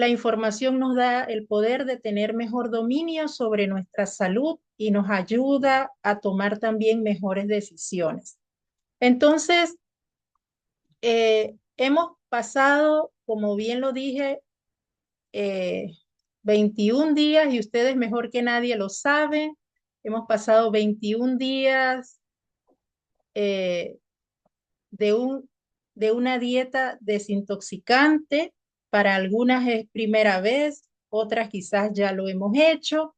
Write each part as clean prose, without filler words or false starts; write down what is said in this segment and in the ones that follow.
La información nos da el poder de tener mejor dominio sobre nuestra salud y nos ayuda a tomar también mejores decisiones. Entonces, hemos pasado, como bien lo dije, 21 días, y ustedes mejor que nadie lo saben. Hemos pasado 21 días eh, de de una dieta desintoxicante. Para algunas es primera vez, otras quizás ya lo hemos hecho,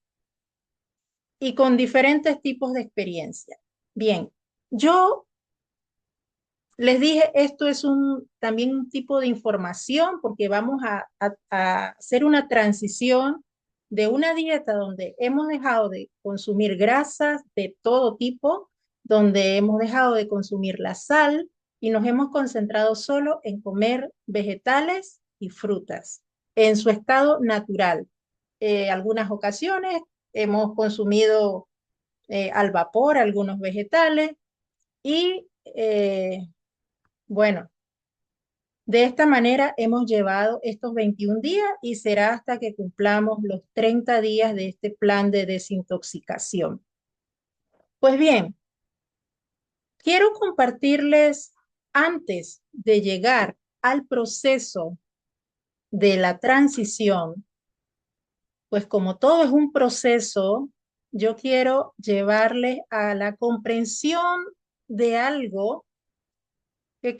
y con diferentes tipos de experiencia. Bien, yo les dije, esto es también un tipo de información porque vamos a hacer una transición de una dieta donde hemos dejado de consumir grasas de todo tipo, donde hemos dejado de consumir la sal y nos hemos concentrado solo en comer vegetales y frutas en su estado natural. Algunas ocasiones hemos consumido al vapor algunos vegetales y bueno, de esta manera hemos llevado estos 21 días y será hasta que cumplamos los 30 días de este plan de desintoxicación. Pues bien, quiero compartirles antes de llegar al proceso de la transición, pues como todo es un proceso, yo quiero llevarles a la comprensión de algo que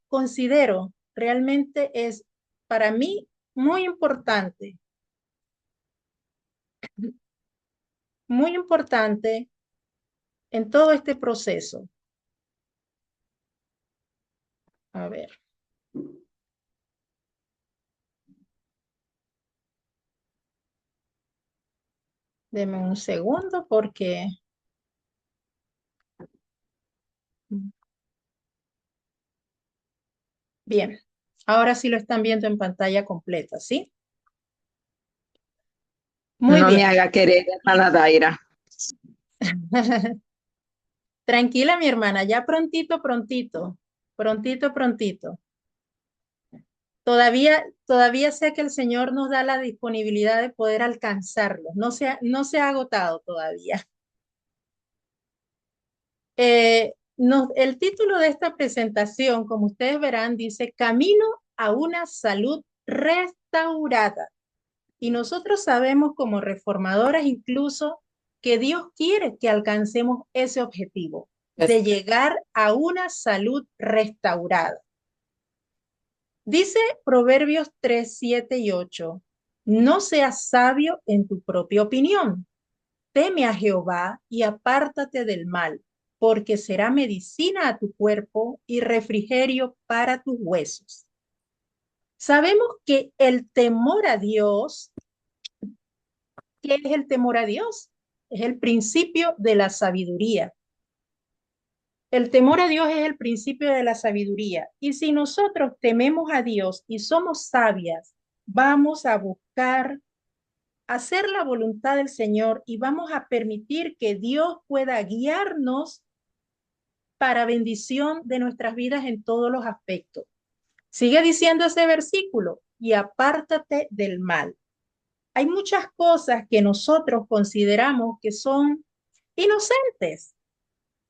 considero realmente es para mí muy importante en todo este proceso. A ver, denme un segundo porque, bien, ahora sí lo están viendo en pantalla completa, ¿sí? Muy No me bien. haga querer, hermana Daira. Tranquila, mi hermana, ya prontito, prontito, prontito, prontito. Todavía sé que el Señor nos da la disponibilidad de poder alcanzarlo. No se ha agotado todavía. El título de esta presentación, como ustedes verán, dice Camino a una salud restaurada. Y nosotros sabemos como reformadoras incluso que Dios quiere que alcancemos ese objetivo de llegar a una salud restaurada. Dice Proverbios 3, 7 y 8, no seas sabio en tu propia opinión. Teme a Jehová y apártate del mal, porque será medicina a tu cuerpo y refrigerio para tus huesos. Sabemos que el temor a Dios, ¿qué es el temor a Dios? Es el principio de la sabiduría. El temor a Dios es el principio de la sabiduría. Y si nosotros tememos a Dios y somos sabias, vamos a buscar hacer la voluntad del Señor y vamos a permitir que Dios pueda guiarnos para bendición de nuestras vidas en todos los aspectos. Sigue diciendo ese versículo, y apártate del mal. Hay muchas cosas que nosotros consideramos que son inocentes,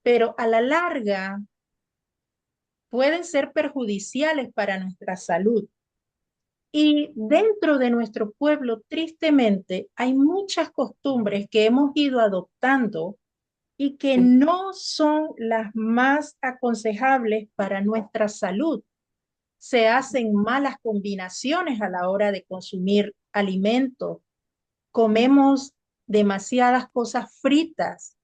pero a la larga pueden ser perjudiciales para nuestra salud. Y dentro de nuestro pueblo, tristemente, hay muchas costumbres que hemos ido adoptando y que no son las más aconsejables para nuestra salud. Se hacen malas combinaciones a la hora de consumir alimentos. Comemos demasiadas cosas fritas.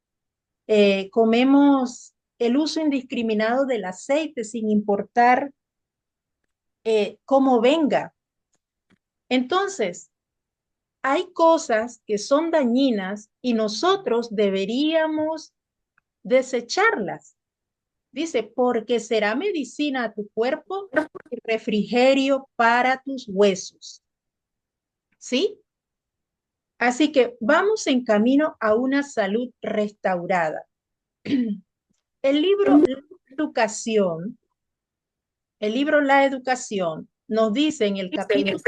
Comemos el uso indiscriminado del aceite sin importar cómo venga. Entonces, hay cosas que son dañinas y nosotros deberíamos desecharlas. Dice, porque será medicina a tu cuerpo y refrigerio para tus huesos. ¿Sí? Así que vamos en camino a una salud restaurada. El libro La Educación, el libro La Educación nos dice en el capítulo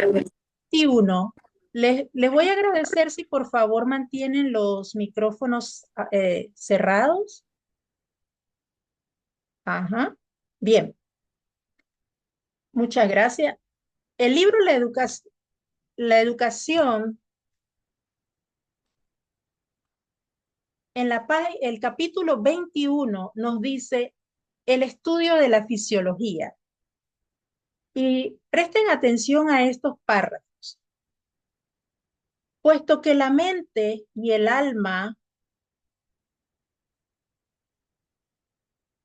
21, les voy a agradecer si por favor mantienen los micrófonos cerrados. Ajá. Bien, muchas gracias. El libro La educación, el capítulo 21 nos dice el estudio de la fisiología. Y presten atención a estos párrafos. Puesto que la mente y el alma,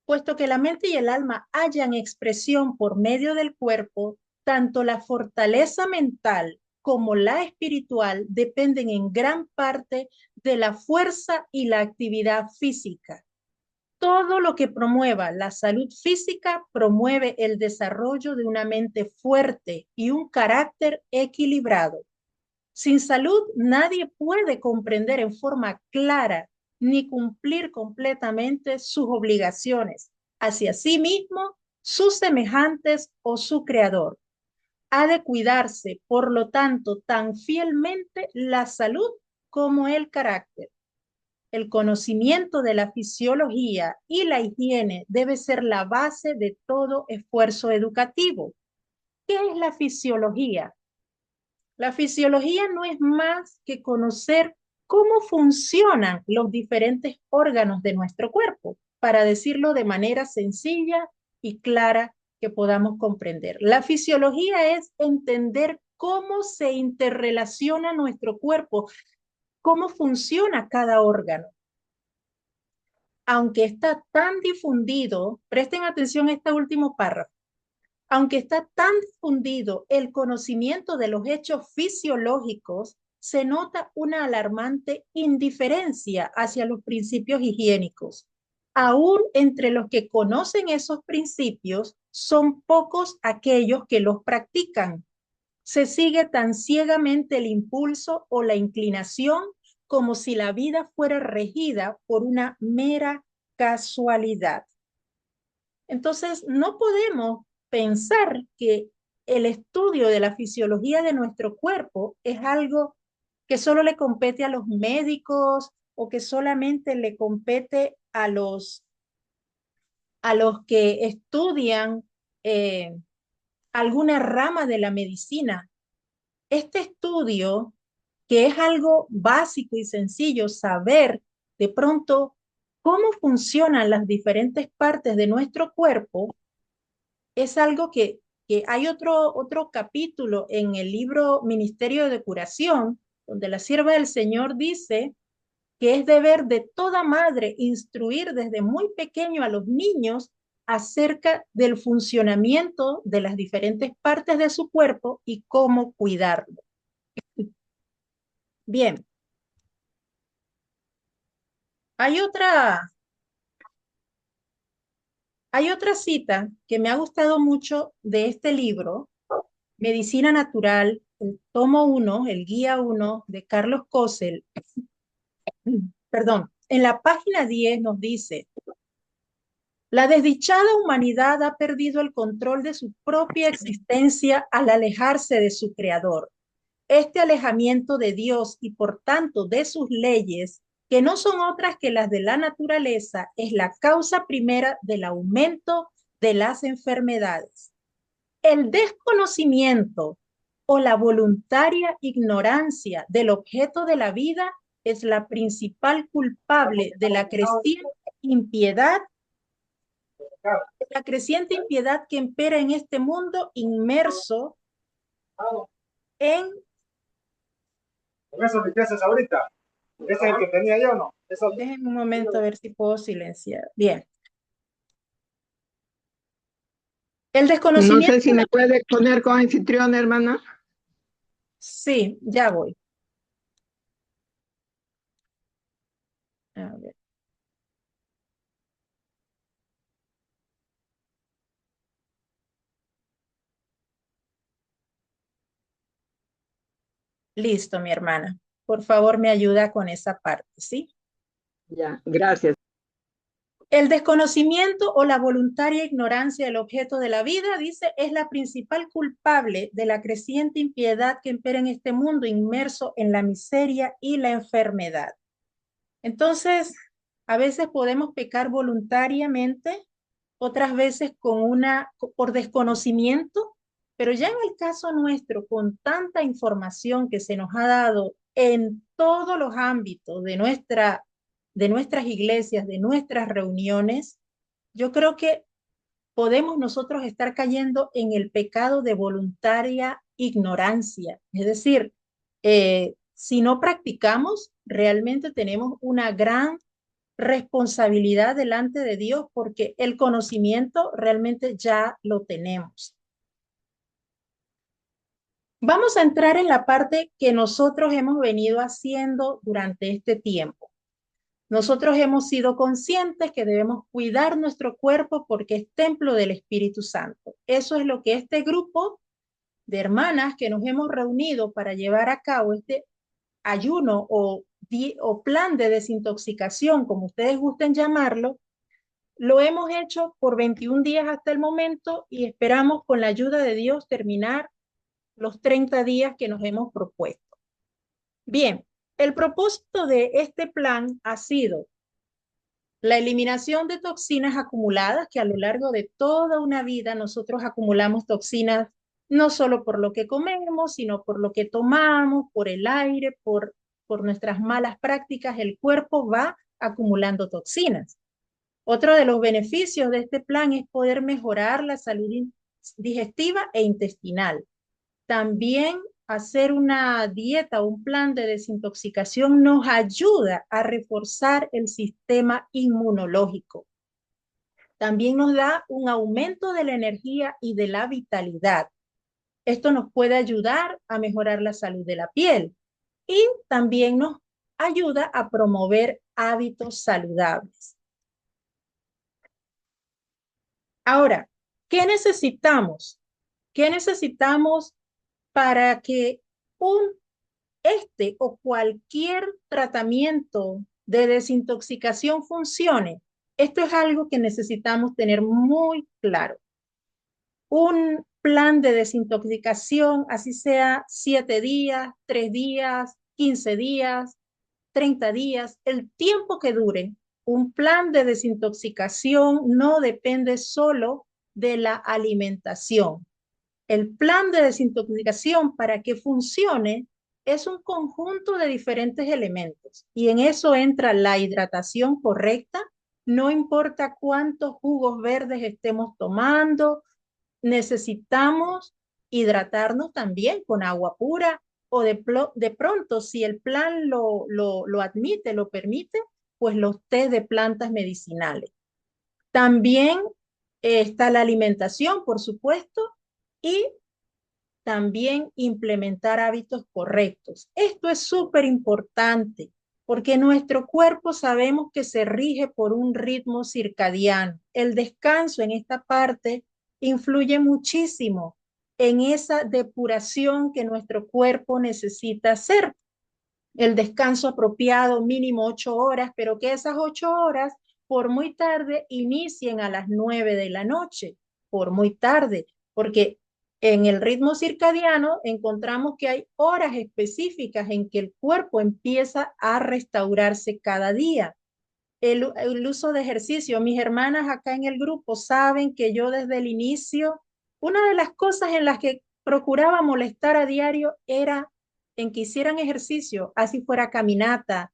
puesto que la mente y el alma hallan expresión por medio del cuerpo, tanto la fortaleza mental como la espiritual dependen en gran parte de la fuerza y la actividad física. Todo lo que promueva la salud física promueve el desarrollo de una mente fuerte y un carácter equilibrado. Sin salud, nadie puede comprender en forma clara ni cumplir completamente sus obligaciones hacia sí mismo, sus semejantes o su creador. Ha de cuidarse, por lo tanto, tan fielmente la salud como el carácter. El conocimiento de la fisiología y la higiene debe ser la base de todo esfuerzo educativo. ¿Qué es la fisiología? La fisiología no es más que conocer cómo funcionan los diferentes órganos de nuestro cuerpo, para decirlo de manera sencilla y clara que podamos comprender. La fisiología es entender cómo se interrelaciona nuestro cuerpo, cómo funciona cada órgano. Aunque está tan difundido, presten atención a este último párrafo, aunque está tan difundido el conocimiento de los hechos fisiológicos, se nota una alarmante indiferencia hacia los principios higiénicos. Aún entre los que conocen esos principios, son pocos aquellos que los practican. Se sigue tan ciegamente el impulso o la inclinación como si la vida fuera regida por una mera casualidad. Entonces, no podemos pensar que el estudio de la fisiología de nuestro cuerpo es algo que solo le compete a los médicos o que solamente le compete a los que estudian eh, alguna rama de la medicina. Este estudio, que es algo básico y sencillo, saber de pronto cómo funcionan las diferentes partes de nuestro cuerpo, es algo que hay otro capítulo en el libro Ministerio de Curación, donde la sierva del Señor dice que es deber de toda madre instruir desde muy pequeño a los niños acerca del funcionamiento de las diferentes partes de su cuerpo y cómo cuidarlo. Bien, hay otra cita que me ha gustado mucho de este libro, Medicina Natural, el tomo 1, el guía 1 de Carlos Cosel. Perdón, en la página 10 nos dice: la desdichada humanidad ha perdido el control de su propia existencia al alejarse de su creador. Este alejamiento de Dios y por tanto de sus leyes, que no son otras que las de la naturaleza, es la causa primera del aumento de las enfermedades. El desconocimiento o la voluntaria ignorancia del objeto de la vida es la principal culpable de impiedad, la creciente impiedad que impera en este mundo inmerso en... ¿Con eso limpiezas ahorita? ¿Ese es el que tenía yo o no? Eso... Déjenme un momento a ver si puedo silenciar. Bien. El No sé desconocimiento... si me puede poner con anfitrión, hermana. Sí, ya voy. A ver. Listo, mi hermana. Por favor, me ayuda con esa parte, ¿sí? Ya, gracias. El desconocimiento o la voluntaria ignorancia del objeto de la vida, dice, es la principal culpable de la creciente impiedad que impera en este mundo inmerso en la miseria y la enfermedad. Entonces, a veces podemos pecar voluntariamente, otras veces por desconocimiento, pero ya en el caso nuestro, con tanta información que se nos ha dado en todos los ámbitos de nuestras iglesias, de nuestras reuniones, yo creo que podemos nosotros estar cayendo en el pecado de voluntaria ignorancia. Es decir, si no practicamos, realmente tenemos una gran responsabilidad delante de Dios porque el conocimiento realmente ya lo tenemos. Vamos a entrar en la parte que nosotros hemos venido haciendo durante este tiempo. Nosotros hemos sido conscientes que debemos cuidar nuestro cuerpo porque es templo del Espíritu Santo. Eso es lo que este grupo de hermanas que nos hemos reunido para llevar a cabo este ayuno o plan de desintoxicación, como ustedes gusten llamarlo, lo hemos hecho por 21 días hasta el momento y esperamos con la ayuda de Dios terminar los 30 días que nos hemos propuesto. Bien, el propósito de este plan ha sido la eliminación de toxinas acumuladas, que a lo largo de toda una vida nosotros acumulamos toxinas no solo por lo que comemos, sino por lo que tomamos, por el aire, por nuestras malas prácticas, el cuerpo va acumulando toxinas. Otro de los beneficios de este plan es poder mejorar la salud digestiva e intestinal. También hacer una dieta o un plan de desintoxicación nos ayuda a reforzar el sistema inmunológico. También nos da un aumento de la energía y de la vitalidad. Esto nos puede ayudar a mejorar la salud de la piel y también nos ayuda a promover hábitos saludables. Ahora, ¿qué necesitamos? ¿Qué necesitamos para que este o cualquier tratamiento de desintoxicación funcione? Esto es algo que necesitamos tener muy claro. Un plan de desintoxicación, así sea 7 días, 3 días, 15 días, 30 días, el tiempo que dure, un plan de desintoxicación no depende solo de la alimentación. El plan de desintoxicación, para que funcione, es un conjunto de diferentes elementos y en eso entra la hidratación correcta. No importa cuántos jugos verdes estemos tomando, necesitamos hidratarnos también con agua pura o de pronto, si el plan lo admite, lo permite, pues los té de plantas medicinales. También está la alimentación, por supuesto, y también implementar hábitos correctos. Esto es súper importante porque nuestro cuerpo sabemos que se rige por un ritmo circadiano. El descanso en esta parte influye muchísimo en esa depuración que nuestro cuerpo necesita hacer. El descanso apropiado, mínimo 8 horas, pero que esas 8 horas, por muy tarde, inicien a las 9 de la noche, por muy tarde, porque en el ritmo circadiano encontramos que hay horas específicas en que el cuerpo empieza a restaurarse cada día. El uso de ejercicio. Mis hermanas acá en el grupo saben que yo desde el inicio, una de las cosas en las que procuraba molestar a diario era en que hicieran ejercicio, así fuera caminata,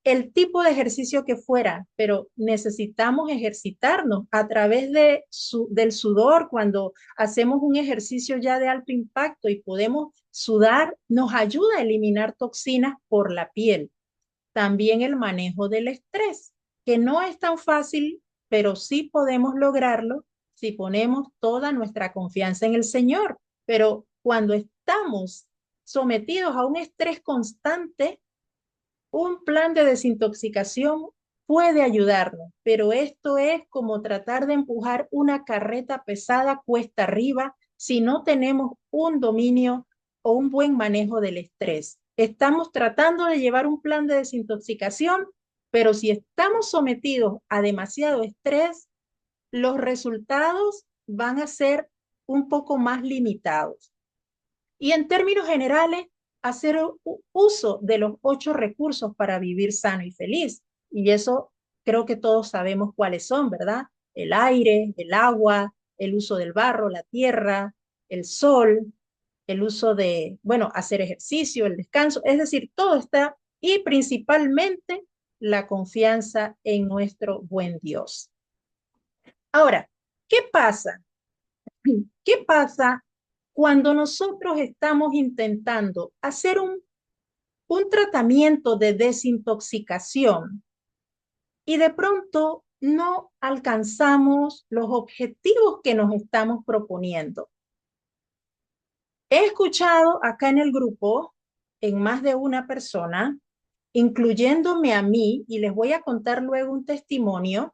el tipo de ejercicio que fuera, pero necesitamos ejercitarnos a través del sudor. Cuando hacemos un ejercicio ya de alto impacto y podemos sudar, nos ayuda a eliminar toxinas por la piel. También el manejo del estrés, que no es tan fácil, pero sí podemos lograrlo si ponemos toda nuestra confianza en el Señor. Pero cuando estamos sometidos a un estrés constante, un plan de desintoxicación puede ayudarnos, pero esto es como tratar de empujar una carreta pesada cuesta arriba si no tenemos un dominio o un buen manejo del estrés. Estamos tratando de llevar un plan de desintoxicación, pero si estamos sometidos a demasiado estrés, los resultados van a ser un poco más limitados. Y en términos generales, hacer uso de los 8 recursos para vivir sano y feliz. Y eso creo que todos sabemos cuáles son, ¿verdad? El aire, el agua, el uso del barro, la tierra, el sol, el uso de, bueno, hacer ejercicio, el descanso, es decir, todo está, y principalmente la confianza en nuestro buen Dios. Ahora, ¿qué pasa? ¿Qué pasa cuando nosotros estamos intentando hacer un tratamiento de desintoxicación y de pronto no alcanzamos los objetivos que nos estamos proponiendo? He escuchado acá en el grupo, en más de una persona, incluyéndome a mí, y les voy a contar luego un testimonio,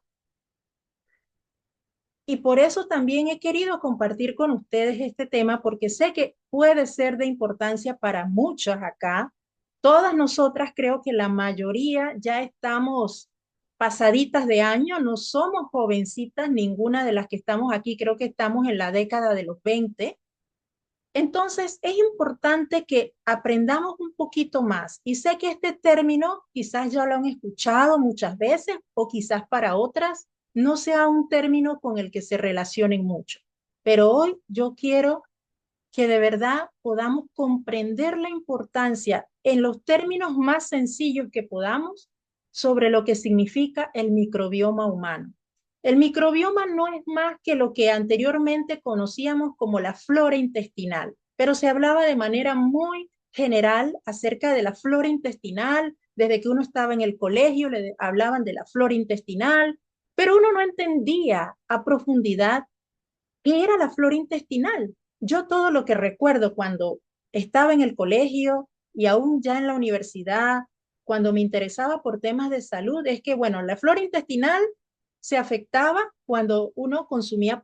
y por eso también he querido compartir con ustedes este tema, porque sé que puede ser de importancia para muchas acá. Todas nosotras, creo que la mayoría ya estamos pasaditas de año, no somos jovencitas, ninguna de las que estamos aquí, creo que estamos en la década de los 20. Entonces, es importante que aprendamos un poquito más. Y sé que este término quizás ya lo han escuchado muchas veces o quizás para otras no sea un término con el que se relacionen mucho. Pero hoy yo quiero que de verdad podamos comprender la importancia en los términos más sencillos que podamos sobre lo que significa el microbioma humano. El microbioma no es más que lo que anteriormente conocíamos como la flora intestinal, pero se hablaba de manera muy general acerca de la flora intestinal. Desde que uno estaba en el colegio le hablaban de la flora intestinal, pero uno no entendía a profundidad qué era la flora intestinal. Yo todo lo que recuerdo cuando estaba en el colegio y aún ya en la universidad, cuando me interesaba por temas de salud, es que, bueno, la flora intestinal se afectaba cuando uno consumía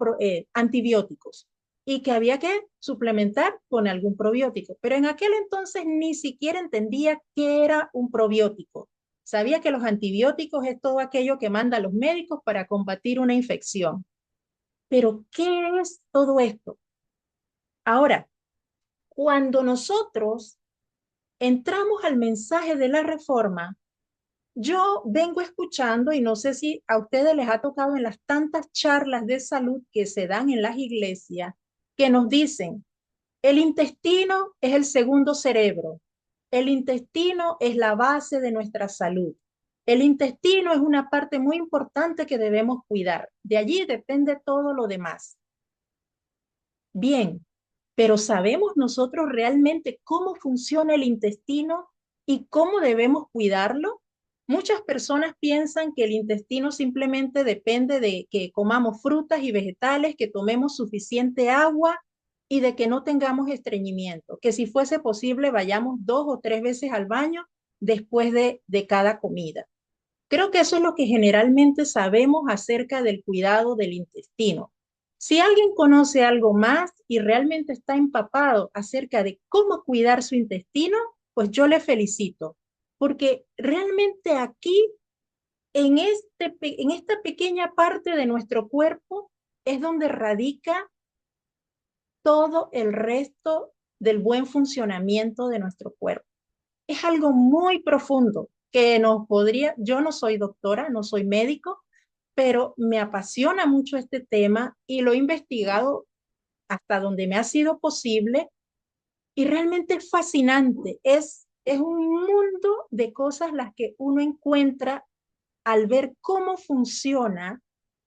antibióticos y que había que suplementar con algún probiótico. Pero en aquel entonces ni siquiera entendía qué era un probiótico. Sabía que los antibióticos es todo aquello que mandan los médicos para combatir una infección. Pero, ¿qué es todo esto? Ahora, cuando nosotros entramos al mensaje de la reforma, yo vengo escuchando, y no sé si a ustedes les ha tocado en las tantas charlas de salud que se dan en las iglesias, que nos dicen, el intestino es el segundo cerebro, el intestino es la base de nuestra salud, el intestino es una parte muy importante que debemos cuidar, de allí depende todo lo demás. Bien, pero ¿sabemos nosotros realmente cómo funciona el intestino y cómo debemos cuidarlo? Muchas personas piensan que el intestino simplemente depende de que comamos frutas y vegetales, que tomemos suficiente agua y de que no tengamos estreñimiento, que si fuese posible vayamos 2 o 3 veces al baño después de cada comida. Creo que eso es lo que generalmente sabemos acerca del cuidado del intestino. Si alguien conoce algo más y realmente está empapado acerca de cómo cuidar su intestino, pues yo le felicito, porque realmente aquí, en esta pequeña parte de nuestro cuerpo, es donde radica todo el resto del buen funcionamiento de nuestro cuerpo. Es algo muy profundo que nos podría, yo no soy doctora, no soy médico, pero me apasiona mucho este tema y lo he investigado hasta donde me ha sido posible y realmente es fascinante. Es un mundo de cosas las que uno encuentra al ver cómo funciona,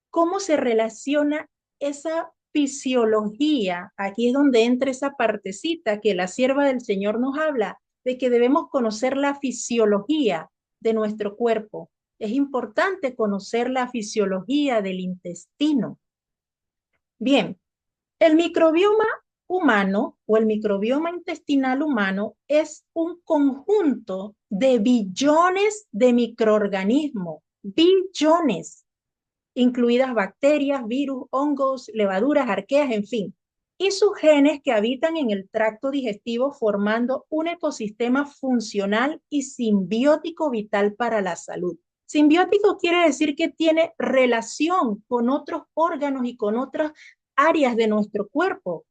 cómo se relaciona esa fisiología. Aquí es donde entra esa partecita que la sierva del Señor nos habla, de que debemos conocer la fisiología de nuestro cuerpo. Es importante conocer la fisiología del intestino. Bien, el microbioma humano o el microbioma intestinal humano es un conjunto de billones de microorganismos, billones, incluidas bacterias, virus, hongos, levaduras, arqueas, en fin, y sus genes que habitan en el tracto digestivo formando un ecosistema funcional y simbiótico vital para la salud. Simbiótico quiere decir que tiene relación con otros órganos y con otras áreas de nuestro cuerpo.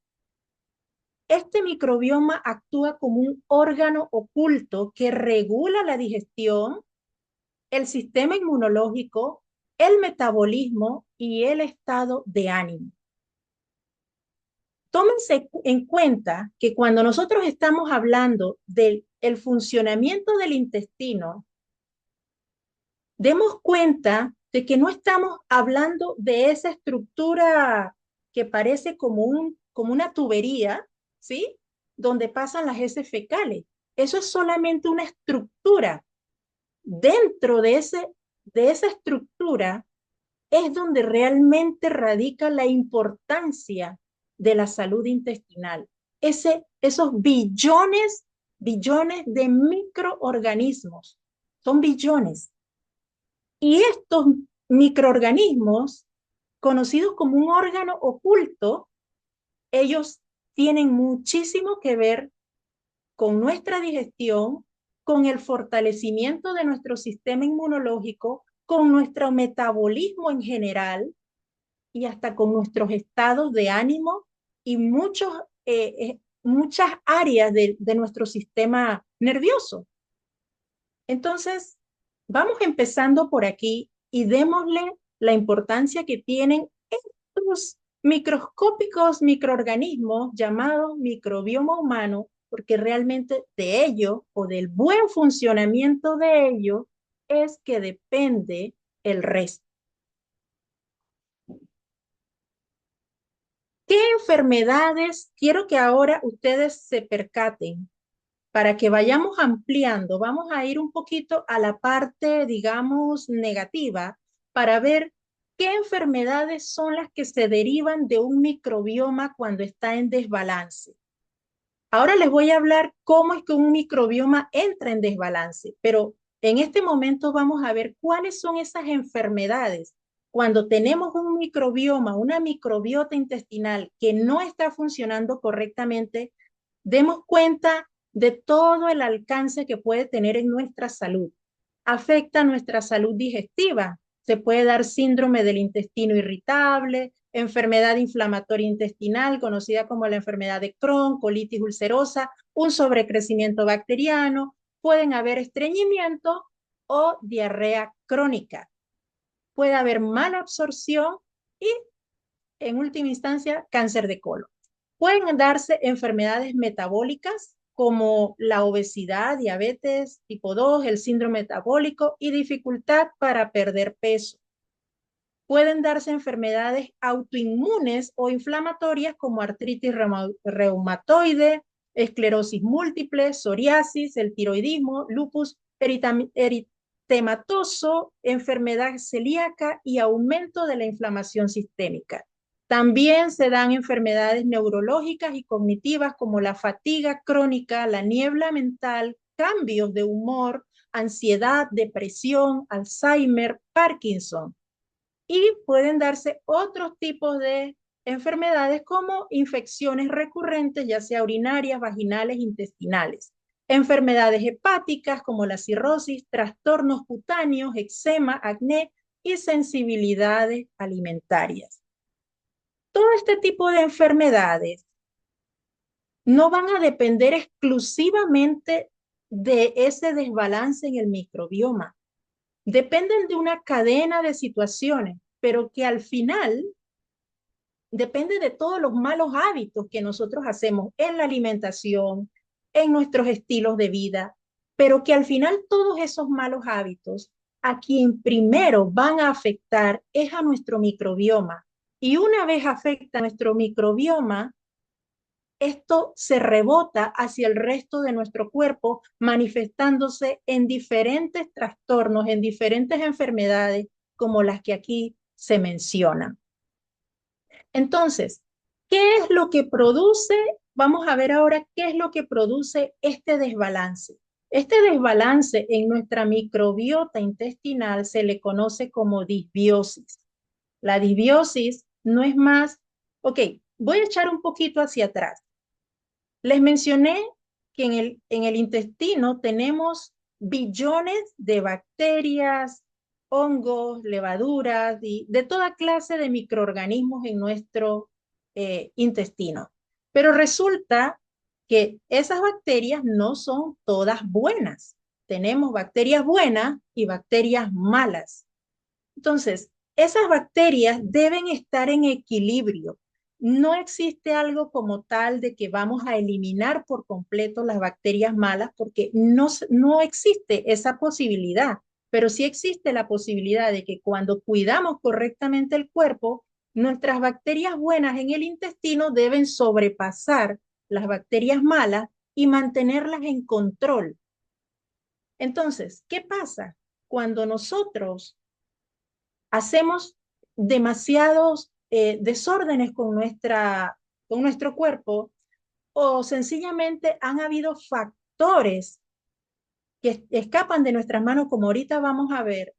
Este microbioma actúa como un órgano oculto que regula la digestión, el sistema inmunológico, el metabolismo y el estado de ánimo. Tómense en cuenta que cuando nosotros estamos hablando del funcionamiento del intestino, demos cuenta de que no estamos hablando de esa estructura que parece como una tubería, ¿sí? Donde pasan las heces fecales. Eso es solamente una estructura. Dentro de esa estructura es donde realmente radica la importancia de la salud intestinal. Esos billones de microorganismos, son billones. Y estos microorganismos, conocidos como un órgano oculto, ellos tienen muchísimo que ver con nuestra digestión, con el fortalecimiento de nuestro sistema inmunológico, con nuestro metabolismo en general y hasta con nuestros estados de ánimo y muchas áreas de nuestro sistema nervioso. Entonces, vamos empezando por aquí y démosle la importancia que tienen estos microscópicos microorganismos llamados microbioma humano, porque realmente de ello o del buen funcionamiento de ello es que depende el resto. ¿Qué enfermedades? Quiero que ahora ustedes se percaten para que vayamos ampliando. Vamos a ir un poquito a la parte, digamos, negativa para ver qué enfermedades son las que se derivan de un microbioma cuando está en desbalance. Ahora les voy a hablar cómo es que un microbioma entra en desbalance, pero en este momento vamos a ver cuáles son esas enfermedades. Cuando tenemos un microbioma, una microbiota intestinal que no está funcionando correctamente, demos cuenta de todo el alcance que puede tener en nuestra salud. Afecta nuestra salud digestiva. Se puede dar síndrome del intestino irritable, enfermedad inflamatoria intestinal, conocida como la enfermedad de Crohn, colitis ulcerosa, un sobrecrecimiento bacteriano, pueden haber estreñimiento o diarrea crónica. Puede haber mala absorción y, en última instancia, cáncer de colon. Pueden darse enfermedades metabólicas como la obesidad, diabetes tipo 2, el síndrome metabólico y dificultad para perder peso. Pueden darse enfermedades autoinmunes o inflamatorias como artritis reumatoide, esclerosis múltiple, psoriasis, el tiroidismo, lupus eritematoso, enfermedad celíaca y aumento de la inflamación sistémica. También se dan enfermedades neurológicas y cognitivas como la fatiga crónica, la niebla mental, cambios de humor, ansiedad, depresión, Alzheimer, Parkinson. Y pueden darse otros tipos de enfermedades como infecciones recurrentes, ya sea urinarias, vaginales, intestinales. Enfermedades hepáticas como la cirrosis, trastornos cutáneos, eczema, acné y sensibilidades alimentarias. Todo este tipo de enfermedades no van a depender exclusivamente de ese desbalance en el microbioma. Dependen de una cadena de situaciones, pero que al final depende de todos los malos hábitos que nosotros hacemos en la alimentación, en nuestros estilos de vida, pero que al final todos esos malos hábitos a quien primero van a afectar es a nuestro microbioma. Y una vez afecta a nuestro microbioma, esto se rebota hacia el resto de nuestro cuerpo, manifestándose en diferentes trastornos, en diferentes enfermedades, como las que aquí se mencionan. Entonces, ¿qué es lo que produce? Vamos a ver ahora qué es lo que produce este desbalance. Este desbalance en nuestra microbiota intestinal se le conoce como disbiosis. La disbiosis no es más, ok, voy a echar un poquito hacia atrás. Les mencioné que en el intestino tenemos billones de bacterias, hongos, levaduras y de toda clase de microorganismos en nuestro intestino. Pero resulta que esas bacterias no son todas buenas. Tenemos bacterias buenas y bacterias malas. Entonces, esas bacterias deben estar en equilibrio. No existe algo como tal de que vamos a eliminar por completo las bacterias malas porque no existe esa posibilidad, pero sí existe la posibilidad de que cuando cuidamos correctamente el cuerpo, nuestras bacterias buenas en el intestino deben sobrepasar las bacterias malas y mantenerlas en control. Entonces, ¿qué pasa? Cuando nosotros hacemos demasiados desórdenes con nuestro cuerpo o sencillamente han habido factores que escapan de nuestras manos, como ahorita vamos a ver,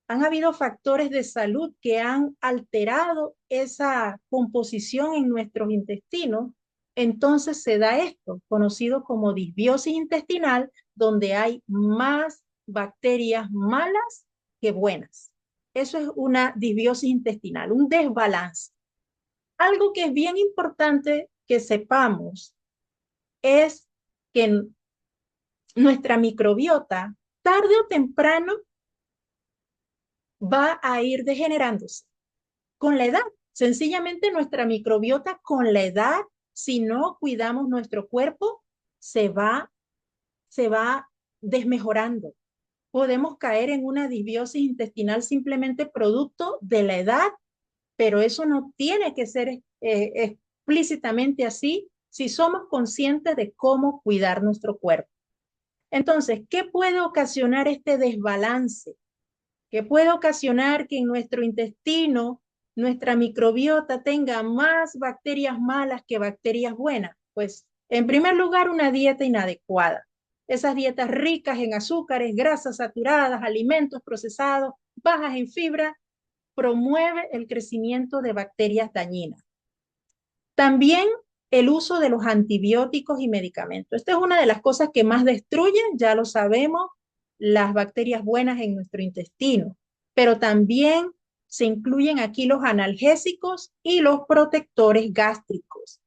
han habido factores de salud que han alterado esa composición en nuestros intestinos, entonces se da esto, conocido como disbiosis intestinal, donde hay más bacterias malas que buenas. Eso es una disbiosis intestinal, un desbalance. Algo que es bien importante que sepamos es que nuestra microbiota, tarde o temprano, va a ir degenerándose con la edad. Sencillamente nuestra microbiota con la edad, si no cuidamos nuestro cuerpo, se va desmejorando. Podemos caer en una disbiosis intestinal simplemente producto de la edad, pero eso no tiene que ser explícitamente así si somos conscientes de cómo cuidar nuestro cuerpo. Entonces, ¿qué puede ocasionar este desbalance? ¿Qué puede ocasionar que en nuestro intestino nuestra microbiota tenga más bacterias malas que bacterias buenas? Pues, en primer lugar, una dieta inadecuada. Esas dietas ricas en azúcares, grasas saturadas, alimentos procesados, bajas en fibra, promueve el crecimiento de bacterias dañinas. También el uso de los antibióticos y medicamentos. Esta es una de las cosas que más destruyen, ya lo sabemos, las bacterias buenas en nuestro intestino, pero también se incluyen aquí los analgésicos y los protectores gástricos.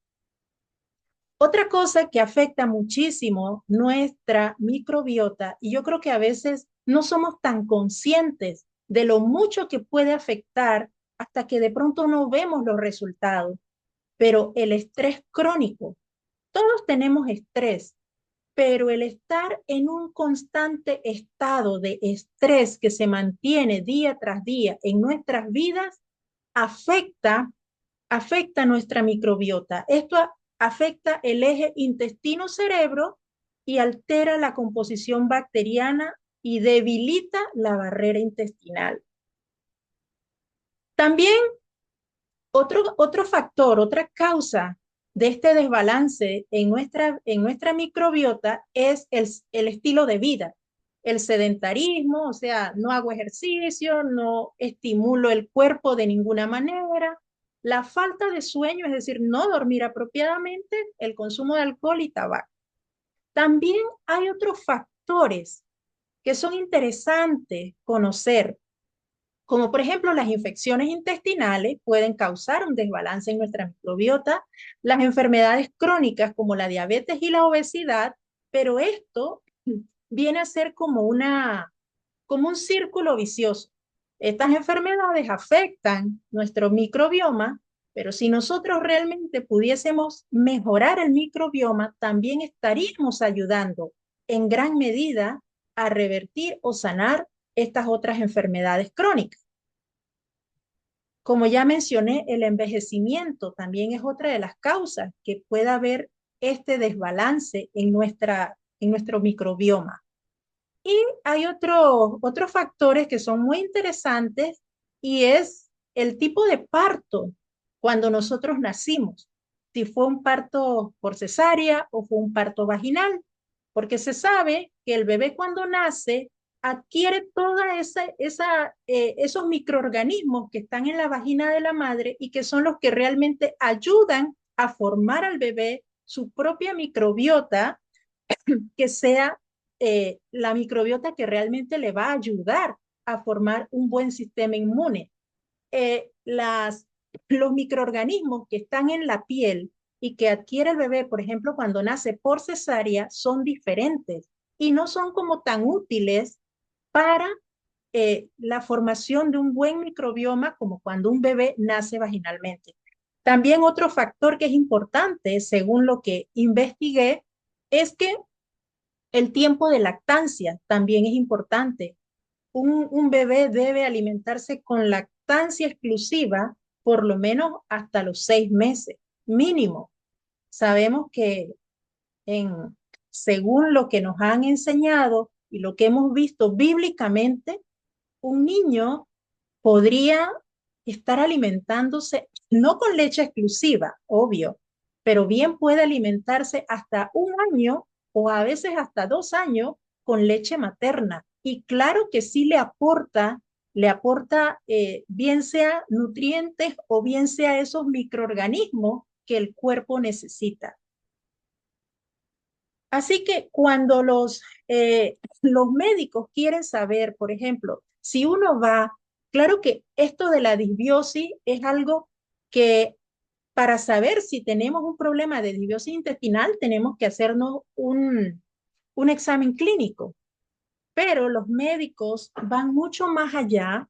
Otra cosa que afecta muchísimo nuestra microbiota, y yo creo que a veces no somos tan conscientes de lo mucho que puede afectar hasta que de pronto no vemos los resultados, pero el estrés crónico. Todos tenemos estrés, pero el estar en un constante estado de estrés que se mantiene día tras día en nuestras vidas afecta nuestra microbiota. Esto afecta el eje intestino-cerebro y altera la composición bacteriana y debilita la barrera intestinal. También otro factor, otra causa de este desbalance en nuestra microbiota es el estilo de vida, el sedentarismo, o sea, no hago ejercicio, no estimulo el cuerpo de ninguna manera, la falta de sueño, es decir, no dormir apropiadamente, el consumo de alcohol y tabaco. También hay otros factores que son interesantes conocer, como por ejemplo las infecciones intestinales pueden causar un desbalance en nuestra microbiota, las enfermedades crónicas como la diabetes y la obesidad, pero esto viene a ser como un círculo vicioso. Estas enfermedades afectan nuestro microbioma, pero si nosotros realmente pudiésemos mejorar el microbioma, también estaríamos ayudando en gran medida a revertir o sanar estas otras enfermedades crónicas. Como ya mencioné, el envejecimiento también es otra de las causas que pueda haber este desbalance en nuestro microbioma. Y hay otros factores que son muy interesantes y es el tipo de parto cuando nosotros nacimos. Si fue un parto por cesárea o fue un parto vaginal, porque se sabe que el bebé cuando nace adquiere toda esos microorganismos que están en la vagina de la madre y que son los que realmente ayudan a formar al bebé su propia microbiota, que sea la microbiota que realmente le va a ayudar a formar un buen sistema inmune. Los microorganismos que están en la piel y que adquiere el bebé, por ejemplo, cuando nace por cesárea, son diferentes y no son como tan útiles para la formación de un buen microbioma como cuando un bebé nace vaginalmente. También otro factor que es importante, según lo que investigué, es que el tiempo de lactancia también es importante. Un bebé debe alimentarse con lactancia exclusiva por lo menos hasta los 6 meses, mínimo. Sabemos que en, según lo que nos han enseñado y lo que hemos visto bíblicamente, un niño podría estar alimentándose, no con leche exclusiva, obvio, pero bien puede alimentarse hasta 1 año o a veces hasta 2 años con leche materna. Y claro que sí le aporta bien sea nutrientes o bien sea esos microorganismos que el cuerpo necesita. Así que cuando los médicos quieren saber, por ejemplo, si uno va, claro que esto de la disbiosis es algo que para saber si tenemos un problema de disbiosis intestinal tenemos que hacernos un examen clínico, pero los médicos van mucho más allá.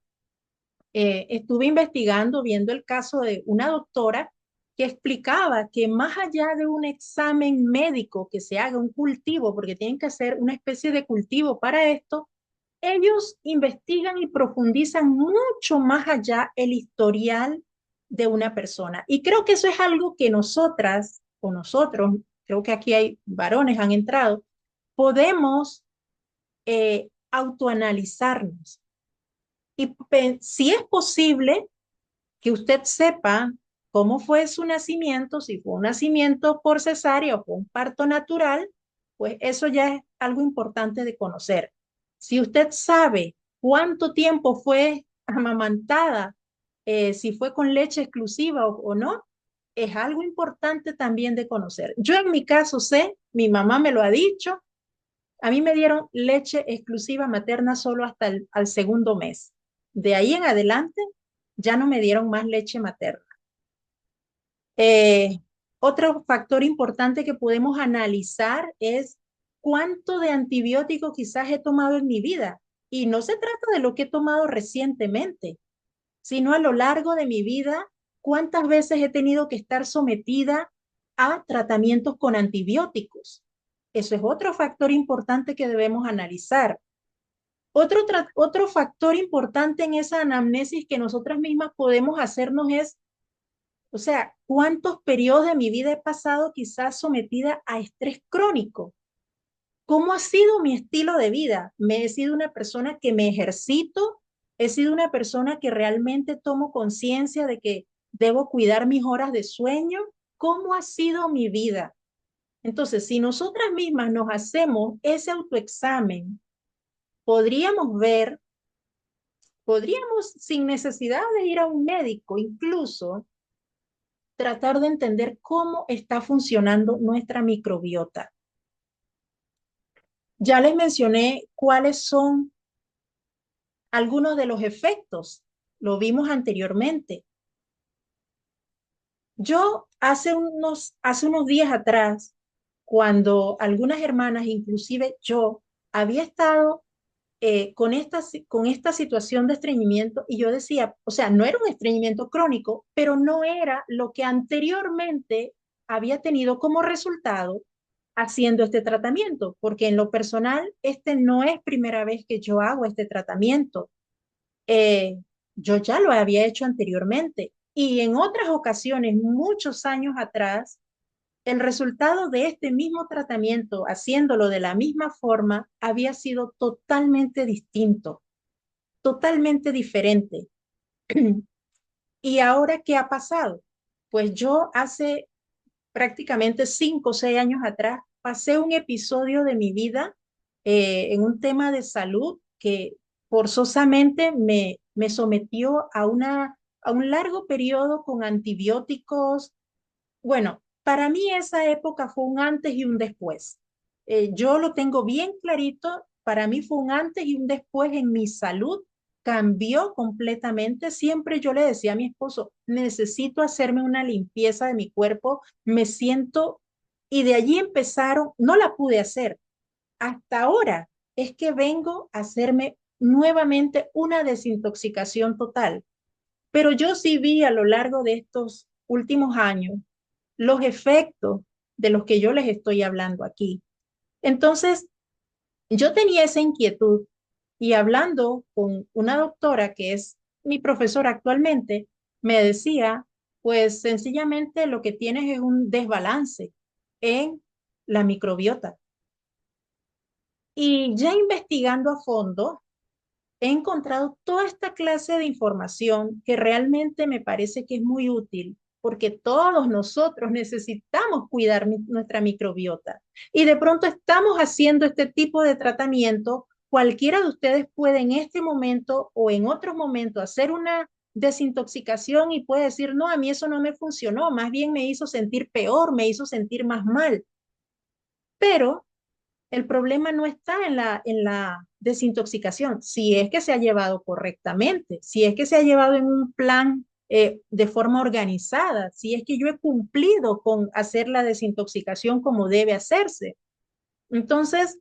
Estuve investigando, viendo el caso de una doctora que explicaba que más allá de un examen médico que se haga un cultivo, porque tienen que hacer una especie de cultivo para esto, ellos investigan y profundizan mucho más allá el historial de una persona. Y creo que eso es algo que nosotras o nosotros, creo que aquí hay varones han entrado, podemos autoanalizarnos. Y si es posible que usted sepa cómo fue su nacimiento, si fue un nacimiento por cesárea o fue un parto natural, pues eso ya es algo importante de conocer. Si usted sabe cuánto tiempo fue amamantada, si fue con leche exclusiva o no, es algo importante también de conocer. Yo en mi caso sé, mi mamá me lo ha dicho, a mí me dieron leche exclusiva materna solo hasta al segundo mes. De ahí en adelante ya no me dieron más leche materna. Eh, Otro factor importante que podemos analizar es cuánto de antibiótico quizás he tomado en mi vida. Y no se trata de lo que he tomado recientemente, sino a lo largo de mi vida, cuántas veces he tenido que estar sometida a tratamientos con antibióticos. Eso es otro factor importante que debemos analizar. Otro factor importante en esa anamnesis que nosotras mismas podemos hacernos es, o sea, ¿cuántos periodos de mi vida he pasado quizás sometida a estrés crónico? ¿Cómo ha sido mi estilo de vida? ¿Me he sido una persona que me ejercito? ¿He sido una persona que realmente tomo conciencia de que debo cuidar mis horas de sueño? ¿Cómo ha sido mi vida? Entonces, si nosotras mismas nos hacemos ese autoexamen, podríamos ver, podríamos sin necesidad de ir a un médico, incluso tratar de entender cómo está funcionando nuestra microbiota. Ya les mencioné cuáles son algunos de los efectos, lo vimos anteriormente. Yo hace unos días atrás, cuando algunas hermanas, inclusive yo, había estado con esta situación de estreñimiento y yo decía, o sea, no era un estreñimiento crónico, pero no era lo que anteriormente había tenido como resultado haciendo este tratamiento, porque en lo personal, este no es primera vez que yo hago este tratamiento. Eh, yo ya lo había hecho anteriormente y en otras ocasiones, muchos años atrás, el resultado de este mismo tratamiento, haciéndolo de la misma forma, había sido totalmente distinto, totalmente diferente. ¿Y ahora qué ha pasado? Pues yo hace prácticamente 5 o 6 años atrás pasé un episodio de mi vida en un tema de salud que forzosamente me sometió a un largo periodo con antibióticos. Bueno, para mí esa época fue un antes y un después. Yo lo tengo bien clarito, para mí fue un antes y un después en mi salud cambió completamente. Siempre yo le decía a mi esposo, necesito hacerme una limpieza de mi cuerpo, me siento, y de allí empezaron, no la pude hacer. Hasta ahora es que vengo a hacerme nuevamente una desintoxicación total. Pero yo sí vi a lo largo de estos últimos años los efectos de los que yo les estoy hablando aquí. Entonces, yo tenía esa inquietud y hablando con una doctora que es mi profesora actualmente, me decía, pues sencillamente lo que tienes es un desbalance en la microbiota. Y ya investigando a fondo, he encontrado toda esta clase de información que realmente me parece que es muy útil porque todos nosotros necesitamos cuidar nuestra microbiota. Y de pronto estamos haciendo este tipo de tratamiento. Cualquiera de ustedes puede en este momento o en otros momentos hacer una desintoxicación y puede decir, no, a mí eso no me funcionó, más bien me hizo sentir peor, me hizo sentir más mal. Pero el problema no está en la desintoxicación, si es que se ha llevado correctamente, si es que se ha llevado en un plan de forma organizada, si es que yo he cumplido con hacer la desintoxicación como debe hacerse. Entonces,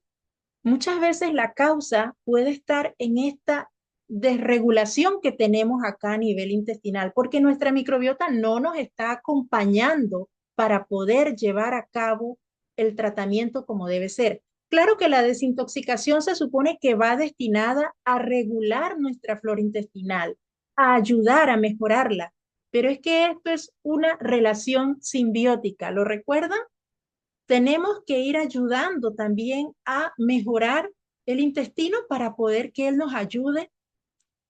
muchas veces la causa puede estar en esta desregulación que tenemos acá a nivel intestinal, porque nuestra microbiota no nos está acompañando para poder llevar a cabo el tratamiento como debe ser. Claro que la desintoxicación se supone que va destinada a regular nuestra flora intestinal, a ayudar a mejorarla, pero es que esto es una relación simbiótica, ¿lo recuerdan? Tenemos que ir ayudando también a mejorar el intestino para poder que él nos ayude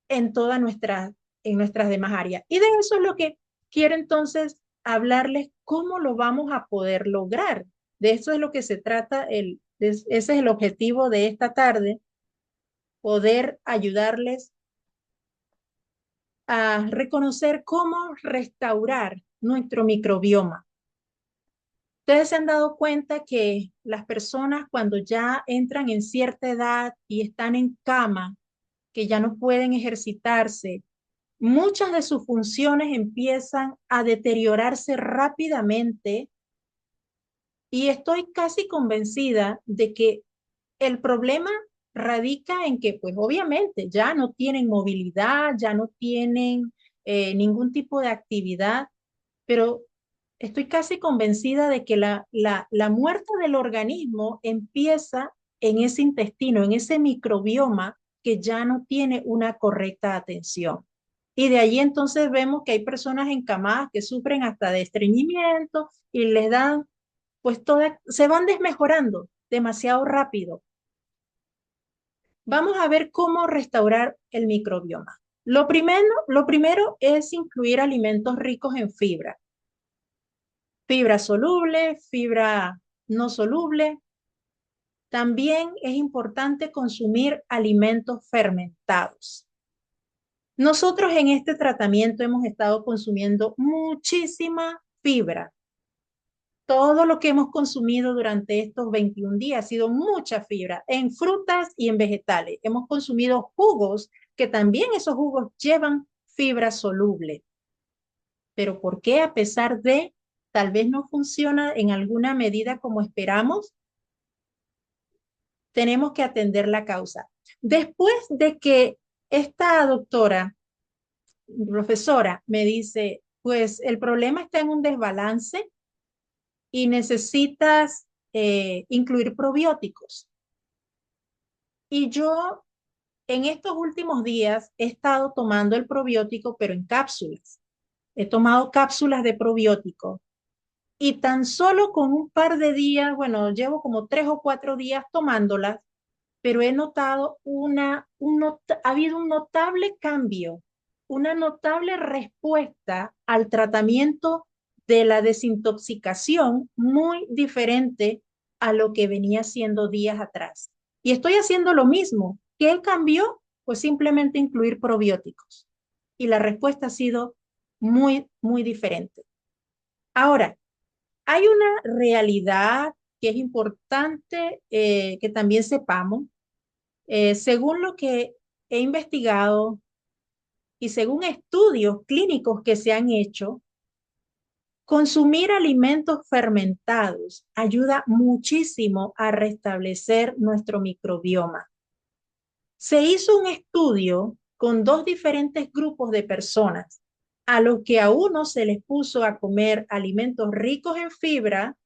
en en nuestras demás áreas. Y de eso es lo que quiero entonces hablarles, cómo lo vamos a poder lograr. De eso es lo que se trata, ese es el objetivo de esta tarde, poder ayudarles a reconocer cómo restaurar nuestro microbioma. Ustedes se han dado cuenta que las personas cuando ya entran en cierta edad y están en cama, que ya no pueden ejercitarse, muchas de sus funciones empiezan a deteriorarse rápidamente y estoy casi convencida de que el problema radica en que, pues obviamente, ya no tienen movilidad, ya no tienen ningún tipo de actividad, pero estoy casi convencida de que la muerte del organismo empieza en ese intestino, en ese microbioma que ya no tiene una correcta atención. Y de allí entonces vemos que hay personas encamadas que sufren hasta de estreñimiento y les dan, pues toda, se van desmejorando demasiado rápido. Vamos a ver cómo restaurar el microbioma. Lo primero es incluir alimentos ricos en fibra. Fibra soluble, fibra no soluble. También es importante consumir alimentos fermentados. Nosotros en este tratamiento hemos estado consumiendo muchísima fibra. Todo lo que hemos consumido durante estos 21 días ha sido mucha fibra en frutas y en vegetales. Hemos consumido jugos, que también esos jugos llevan fibra soluble. Pero ¿por qué a pesar de tal vez no funciona en alguna medida como esperamos? Tenemos que atender la causa. Después de que esta doctora, profesora, me dice, pues el problema está en un desbalance y necesitas incluir probióticos. Y yo en estos últimos días he estado tomando el probiótico, pero en cápsulas. He tomado cápsulas de probiótico y tan solo con un par de días, bueno, llevo como 3 o 4 días tomándolas, pero he notado ha habido un notable cambio, una notable respuesta al tratamiento de la desintoxicación muy diferente a lo que venía haciendo días atrás. Y estoy haciendo lo mismo. ¿Qué cambió? Pues simplemente incluir probióticos. Y la respuesta ha sido muy, muy diferente. Ahora, hay una realidad que es importante que también sepamos según lo que he investigado y según estudios clínicos que se han hecho, consumir alimentos fermentados ayuda muchísimo a restablecer nuestro microbioma. Se hizo un estudio con dos diferentes grupos de personas, a los que a uno se les puso a comer alimentos ricos en fibra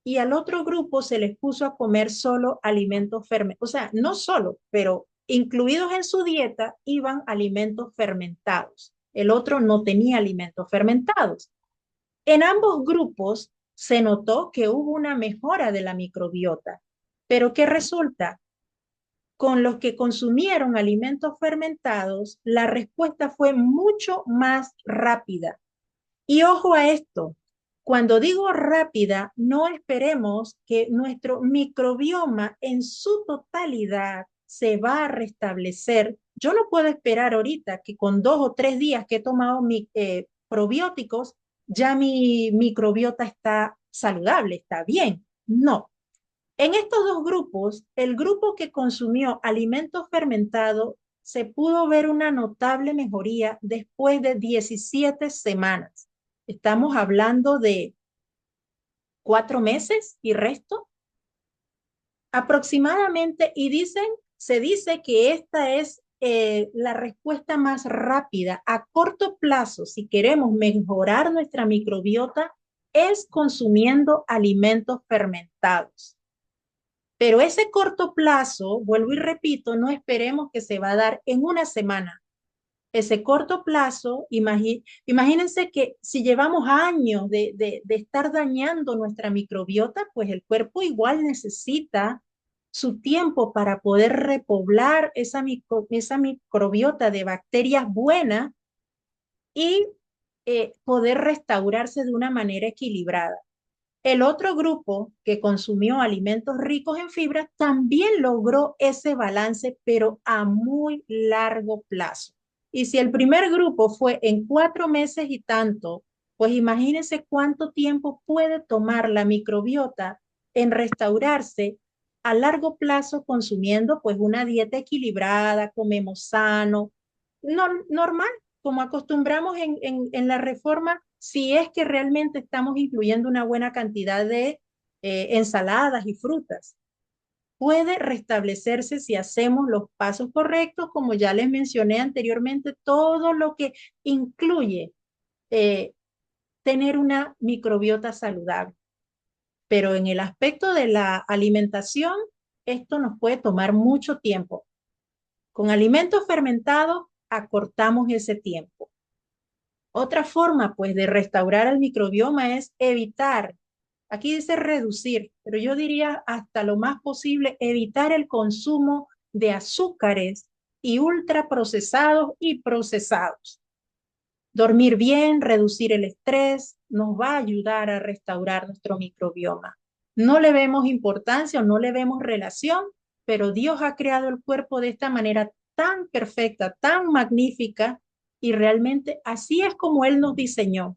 y al otro grupo se les puso a comer solo alimentos fermentados. O sea, no solo, pero incluidos en su dieta iban alimentos fermentados. El otro no tenía alimentos fermentados. En ambos grupos se notó que hubo una mejora de la microbiota, pero ¿qué resulta? Con los que consumieron alimentos fermentados, la respuesta fue mucho más rápida. Y ojo a esto, cuando digo rápida, no esperemos que nuestro microbioma en su totalidad se va a restablecer. Yo no puedo esperar ahorita que con 2 o 3 días que he tomado probióticos, ya mi microbiota está saludable, está bien. No. En estos dos grupos, el grupo que consumió alimentos fermentados se pudo ver una notable mejoría después de 17 semanas. Estamos hablando de 4 meses y resto aproximadamente, y se dice que esta es la respuesta más rápida a corto plazo si queremos mejorar nuestra microbiota, es consumiendo alimentos fermentados. Pero ese corto plazo, vuelvo y repito, no esperemos que se va a dar en una semana. Ese corto plazo, imagínense que si llevamos años de estar dañando nuestra microbiota, pues el cuerpo igual necesita su tiempo para poder repoblar esa microbiota de bacterias buenas y poder restaurarse de una manera equilibrada. El otro grupo que consumió alimentos ricos en fibra también logró ese balance, pero a muy largo plazo. Y si el primer grupo fue en 4 meses y tanto, pues imagínense cuánto tiempo puede tomar la microbiota en restaurarse a largo plazo consumiendo pues una dieta equilibrada, comemos sano, normal, como acostumbramos en la reforma, si es que realmente estamos incluyendo una buena cantidad de ensaladas y frutas. Puede restablecerse si hacemos los pasos correctos, como ya les mencioné anteriormente, todo lo que incluye eh, tener una microbiota saludable. Pero en el aspecto de la alimentación, esto nos puede tomar mucho tiempo. Con alimentos fermentados, acortamos ese tiempo. Otra forma, pues, de restaurar el microbioma es evitar, aquí dice reducir, pero yo diría hasta lo más posible evitar el consumo de azúcares y ultraprocesados y procesados. Dormir bien, reducir el estrés, nos va a ayudar a restaurar nuestro microbioma. No le vemos importancia o no le vemos relación, pero Dios ha creado el cuerpo de esta manera tan perfecta, tan magnífica, y realmente así es como Él nos diseñó.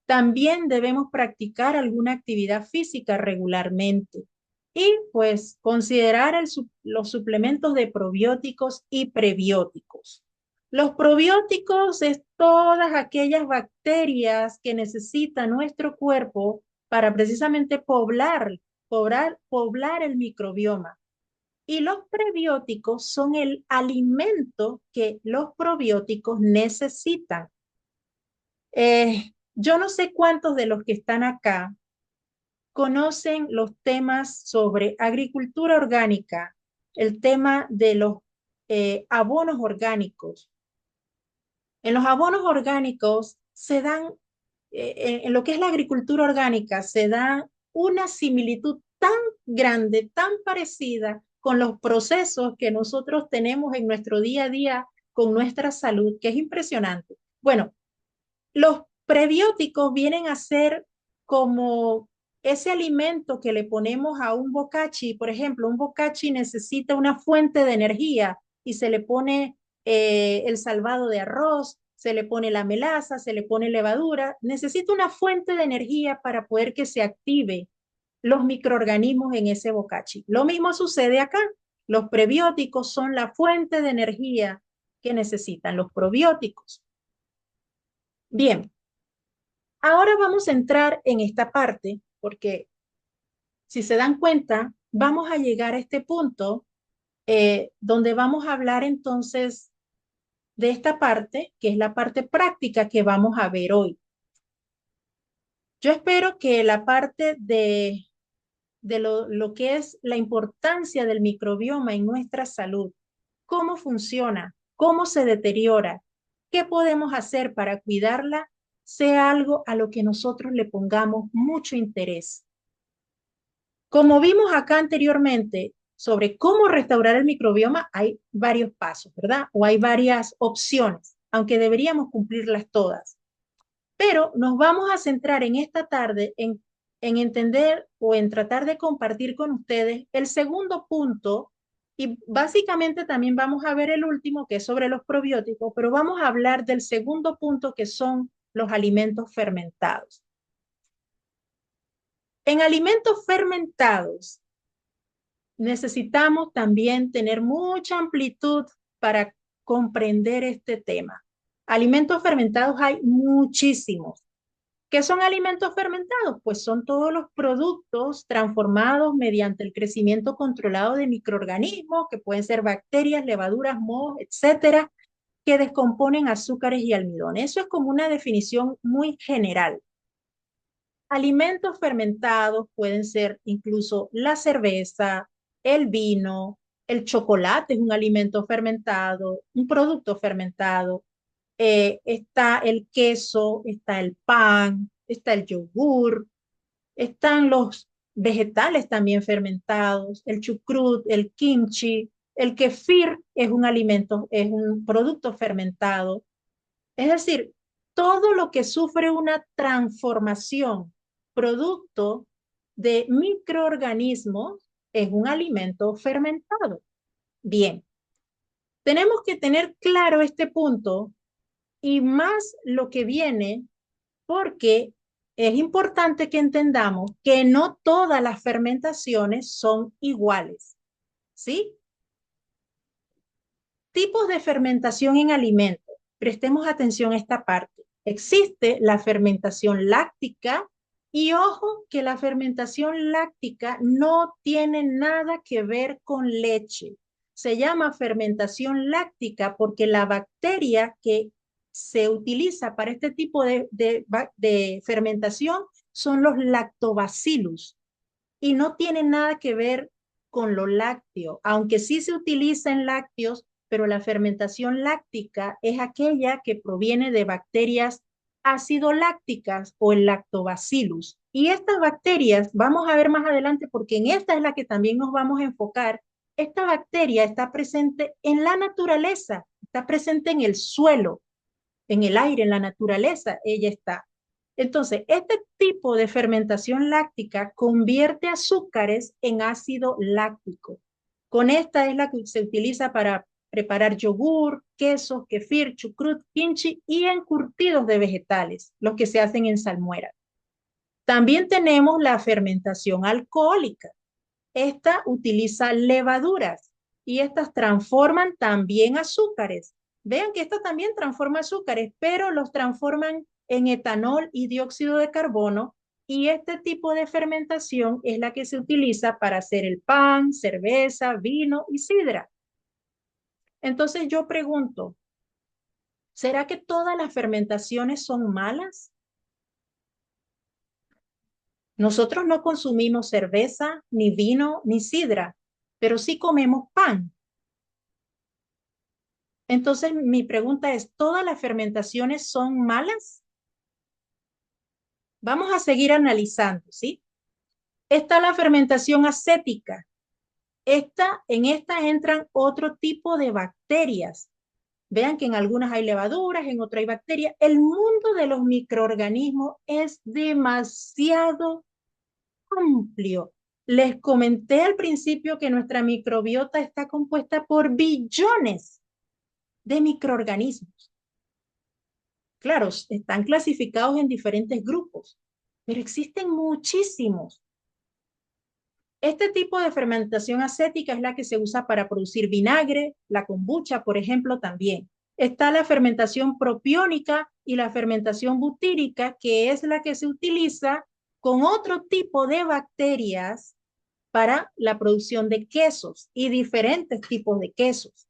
También debemos practicar alguna actividad física regularmente y pues considerar los suplementos de probióticos y prebióticos. Los probióticos es todas aquellas bacterias que necesita nuestro cuerpo para precisamente poblar el microbioma. Y los prebióticos son el alimento que los probióticos necesitan. Yo no sé cuántos de los que están acá conocen los temas sobre agricultura orgánica, el tema de los abonos orgánicos. En los abonos orgánicos se dan, en lo que es la agricultura orgánica, se da una similitud tan grande, tan parecida con los procesos que nosotros tenemos en nuestro día a día con nuestra salud, que es impresionante. Bueno, los prebióticos vienen a ser como ese alimento que le ponemos a un bocachi. Por ejemplo, un bocachi necesita una fuente de energía y se le pone el salvado de arroz, se le pone la melaza, se le pone levadura. Necesita una fuente de energía para poder que se active los microorganismos en ese bocachi. Lo mismo sucede acá. Los prebióticos son la fuente de energía que necesitan los probióticos. Bien, ahora vamos a entrar en esta parte porque si se dan cuenta, vamos a llegar a este punto donde vamos a hablar entonces de esta parte, que es la parte práctica que vamos a ver hoy. Yo espero que la parte de lo que es la importancia del microbioma en nuestra salud, cómo funciona, cómo se deteriora, qué podemos hacer para cuidarla, sea algo a lo que nosotros le pongamos mucho interés. Como vimos acá anteriormente sobre cómo restaurar el microbioma, hay varios pasos, ¿verdad? O hay varias opciones, aunque deberíamos cumplirlas todas. Pero nos vamos a centrar en esta tarde en entender o en tratar de compartir con ustedes el segundo punto y básicamente también vamos a ver el último que es sobre los probióticos, pero vamos a hablar del segundo punto que son los alimentos fermentados. En alimentos fermentados necesitamos también tener mucha amplitud para comprender este tema. Alimentos fermentados hay muchísimos. ¿Qué son alimentos fermentados? Pues son todos los productos transformados mediante el crecimiento controlado de microorganismos, que pueden ser bacterias, levaduras, mohos, etcétera, que descomponen azúcares y almidón. Eso es como una definición muy general. Alimentos fermentados pueden ser incluso la cerveza, el vino, el chocolate es un alimento fermentado, un producto fermentado. Está el queso, está el pan, está el yogur, están los vegetales también fermentados, el chucrut, el kimchi, el kefir es un alimento, es un producto fermentado. Es decir, todo lo que sufre una transformación producto de microorganismos es un alimento fermentado. Bien, tenemos que tener claro este punto y más lo que viene, porque es importante que entendamos que no todas las fermentaciones son iguales, ¿sí? Tipos de fermentación en alimentos. Prestemos atención a esta parte. Existe la fermentación láctica y ojo que la fermentación láctica no tiene nada que ver con leche. Se llama fermentación láctica porque la bacteria que se utiliza para este tipo de fermentación son los lactobacillus y no tiene nada que ver con lo lácteo, aunque sí se utiliza en lácteos, pero la fermentación láctica es aquella que proviene de bacterias ácido lácticas o el lactobacillus. Y estas bacterias, vamos a ver más adelante, porque en esta es la que también nos vamos a enfocar, esta bacteria está presente en la naturaleza, está presente en el suelo, en el aire, en la naturaleza, ella está. Entonces, este tipo de fermentación láctica convierte azúcares en ácido láctico. Con esta es la que se utiliza para preparar yogur, quesos, kefir, chucrut, kimchi y encurtidos de vegetales, los que se hacen en salmuera. También tenemos la fermentación alcohólica. Esta utiliza levaduras y estas transforman también azúcares. Vean que esta también transforma azúcares, pero los transforman en etanol y dióxido de carbono y este tipo de fermentación es la que se utiliza para hacer el pan, cerveza, vino y sidra. Entonces yo pregunto, ¿será que todas las fermentaciones son malas? Nosotros no consumimos cerveza, ni vino, ni sidra, pero sí comemos pan. Entonces, mi pregunta es, ¿todas las fermentaciones son malas? Vamos a seguir analizando, ¿sí? Está la fermentación acética. En esta entran otro tipo de bacterias. Vean que en algunas hay levaduras, en otras hay bacterias. El mundo de los microorganismos es demasiado amplio. Les comenté al principio que nuestra microbiota está compuesta por billones de microorganismos. Claro, están clasificados en diferentes grupos, pero existen muchísimos. Este tipo de fermentación acética es la que se usa para producir vinagre, la kombucha, por ejemplo, también. Está la fermentación propiónica y la fermentación butírica, que es la que se utiliza con otro tipo de bacterias para la producción de quesos y diferentes tipos de quesos.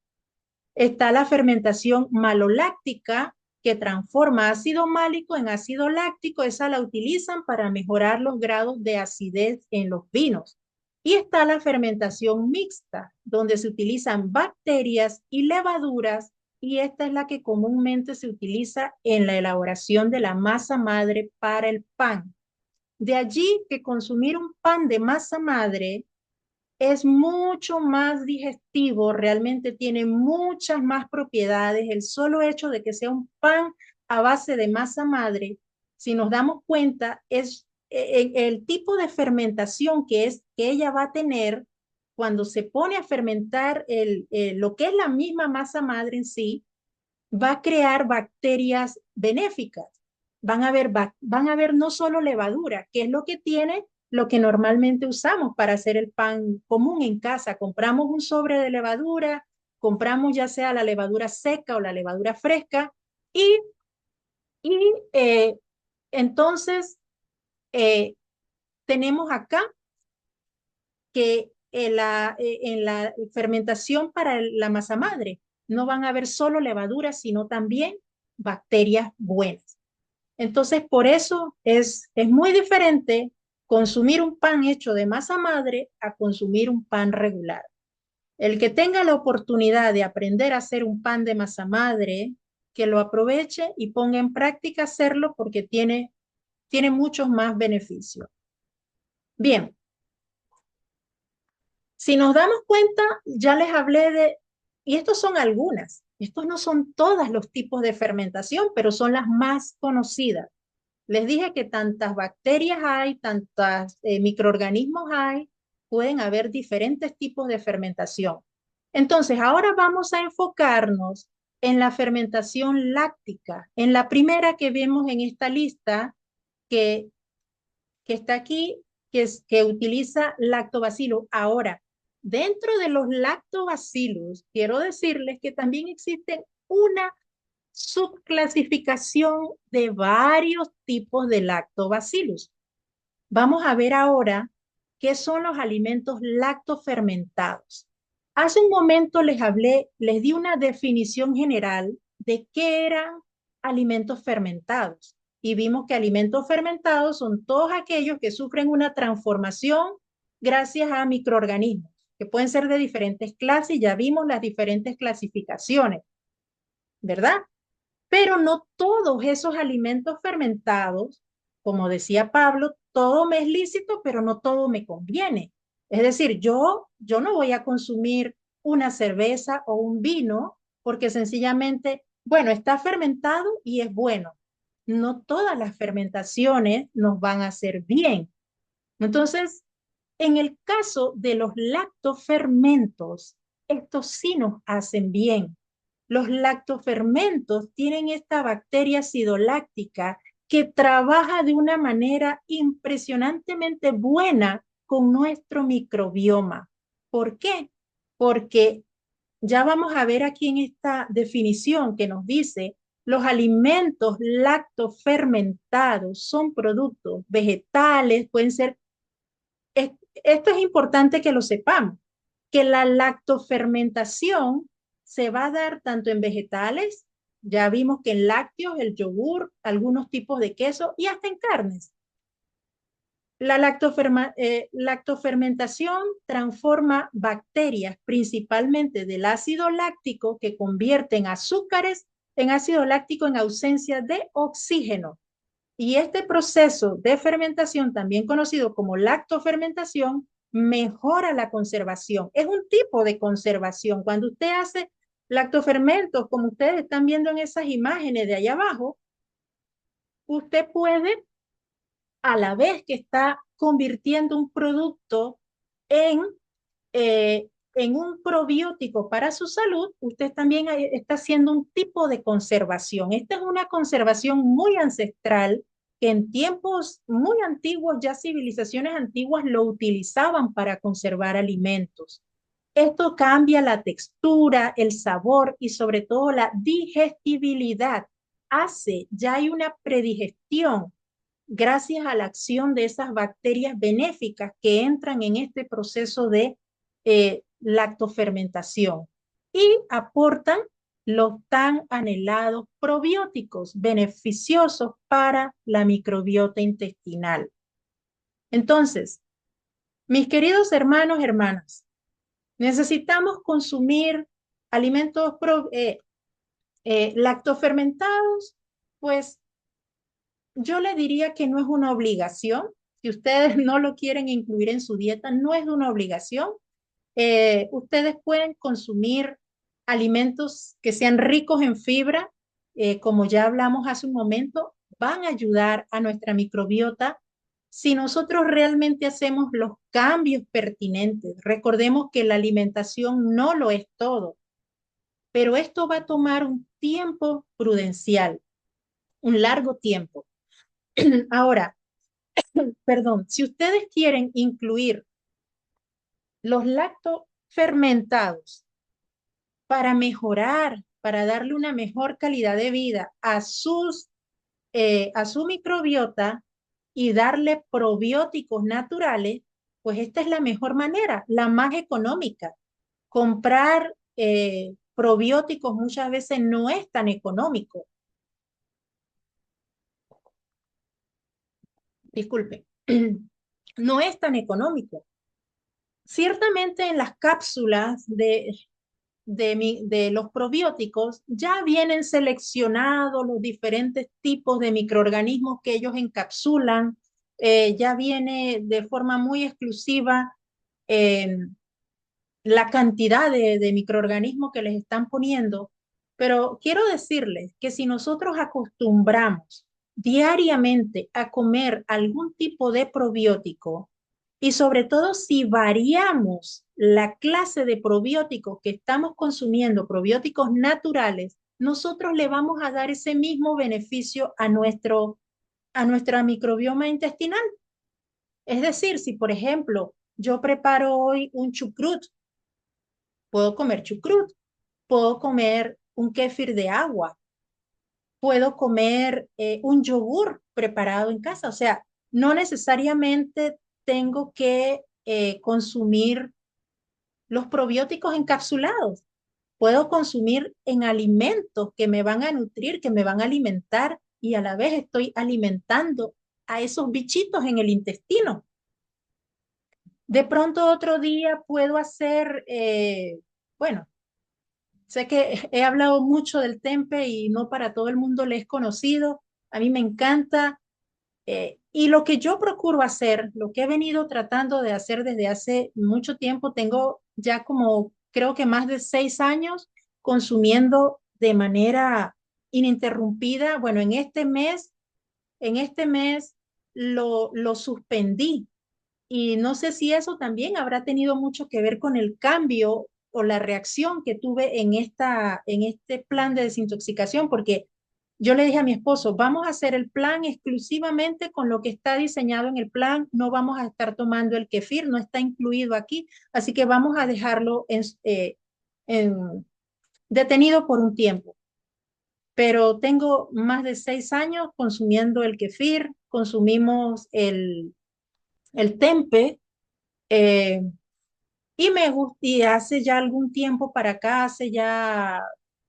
Está la fermentación maloláctica, que transforma ácido málico en ácido láctico. Esa la utilizan para mejorar los grados de acidez en los vinos. Y está la fermentación mixta, donde se utilizan bacterias y levaduras, y esta es la que comúnmente se utiliza en la elaboración de la masa madre para el pan. De allí que consumir un pan de masa madre es mucho más digestivo, realmente tiene muchas más propiedades. El solo hecho de que sea un pan a base de masa madre, si nos damos cuenta, es el tipo de fermentación que ella va a tener cuando se pone a fermentar lo que es la misma masa madre en sí, va a crear bacterias benéficas. Van a ver no solo levadura, que es lo que tiene lo que normalmente usamos para hacer el pan común en casa. Compramos un sobre de levadura, compramos ya sea la levadura seca o la levadura fresca y, y entonces tenemos acá que en la fermentación para la masa madre no van a haber solo levaduras, sino también bacterias buenas. Entonces, por eso es muy diferente consumir un pan hecho de masa madre a consumir un pan regular. El que tenga la oportunidad de aprender a hacer un pan de masa madre, que lo aproveche y ponga en práctica hacerlo porque tiene muchos más beneficios. Bien, si nos damos cuenta, ya les hablé y estos son algunas, estos no son todos los tipos de fermentación, pero son las más conocidas. Les dije que tantas bacterias hay, tantos microorganismos hay, pueden haber diferentes tipos de fermentación. Entonces, ahora vamos a enfocarnos en la fermentación láctica, en la primera que vemos en esta lista que, que está aquí, que utiliza lactobacillus. Ahora, dentro de los lactobacillus, quiero decirles que también existen una subclasificación de varios tipos de lactobacillus. Vamos a ver ahora qué son los alimentos lactofermentados. Hace un momento les hablé, les di una definición general de qué eran alimentos fermentados. Y vimos que alimentos fermentados son todos aquellos que sufren una transformación gracias a microorganismos, que pueden ser de diferentes clases. Ya vimos las diferentes clasificaciones, ¿verdad? Pero no todos esos alimentos fermentados, como decía Pablo, todo me es lícito, pero no todo me conviene. Es decir, yo no voy a consumir una cerveza o un vino porque sencillamente, bueno, está fermentado y es bueno. No todas las fermentaciones nos van a hacer bien. Entonces, en el caso de los lactofermentos, estos sí nos hacen bien. Los lactofermentos tienen esta bacteria acidoláctica que trabaja de una manera impresionantemente buena con nuestro microbioma. ¿Por qué? Porque ya vamos a ver aquí en esta definición que nos dice, los alimentos lactofermentados son productos vegetales, pueden ser, esto es importante que lo sepamos, que la lactofermentación se va a dar tanto en vegetales, ya vimos que en lácteos, el yogur, algunos tipos de queso y hasta en carnes. La lactofermentación transforma bacterias, principalmente del ácido láctico, que convierten azúcares en ácido láctico en ausencia de oxígeno. Y este proceso de fermentación, también conocido como lactofermentación, mejora la conservación. Es un tipo de conservación. Cuando usted hace lactofermentos, como ustedes están viendo en esas imágenes de allá abajo, usted puede, a la vez que está convirtiendo un producto en un probiótico para su salud, usted también está haciendo un tipo de conservación. Esta es una conservación muy ancestral que en tiempos muy antiguos, ya civilizaciones antiguas lo utilizaban para conservar alimentos. Esto cambia la textura, el sabor y sobre todo la digestibilidad. Ya hay una predigestión gracias a la acción de esas bacterias benéficas que entran en este proceso de lactofermentación y aportan los tan anhelados probióticos beneficiosos para la microbiota intestinal. Entonces, mis queridos hermanos, hermanas, necesitamos consumir alimentos lactofermentados, pues yo le diría que no es una obligación. Si ustedes no lo quieren incluir en su dieta, no es una obligación. Ustedes pueden consumir alimentos que sean ricos en fibra, como ya hablamos hace un momento, van a ayudar a nuestra microbiota si nosotros realmente hacemos los cambios pertinentes. Recordemos que la alimentación no lo es todo, pero esto va a tomar un tiempo prudencial, un largo tiempo. Ahora, perdón, si ustedes quieren incluir los lactofermentados para mejorar, para darle una mejor calidad de vida a su microbiota y darle probióticos naturales, pues esta es la mejor manera, la más económica. Comprar probióticos muchas veces no es tan económico. Disculpe, no es tan económico. Ciertamente en las cápsulas de los probióticos ya vienen seleccionados los diferentes tipos de microorganismos que ellos encapsulan, ya viene de forma muy exclusiva eh, la cantidad de microorganismos que les están poniendo, pero quiero decirles que si nosotros acostumbramos diariamente a comer algún tipo de probiótico y sobre todo si variamos la clase de probióticos que estamos consumiendo, probióticos naturales, nosotros le vamos a dar ese mismo beneficio a nuestra microbioma intestinal. Es decir, si por ejemplo yo preparo hoy un chucrut, puedo comer chucrut, puedo comer un kéfir de agua, puedo comer un yogur preparado en casa. O sea, no necesariamente tengo que consumir los probióticos encapsulados. Puedo consumir en alimentos que me van a nutrir, que me van a alimentar y a la vez estoy alimentando a esos bichitos en el intestino. De pronto otro día puedo hacer, bueno, sé que he hablado mucho del tempe y no para todo el mundo le es conocido. A mí me encanta. Y lo que yo procuro hacer, lo que he venido tratando de hacer desde hace mucho tiempo, tengo ya como creo que más de 6 años consumiendo de manera ininterrumpida. Bueno, en este mes lo suspendí y no sé si eso también habrá tenido mucho que ver con el cambio o la reacción que tuve en este plan de desintoxicación, porque yo le dije a mi esposo, vamos a hacer el plan exclusivamente con lo que está diseñado en el plan, no vamos a estar tomando el kefir, no está incluido aquí, así que vamos a dejarlo detenido por un tiempo. Pero tengo más de 6 años consumiendo el kefir, consumimos el tempe, eh, y me gusta, y hace ya algún tiempo para acá, hace ya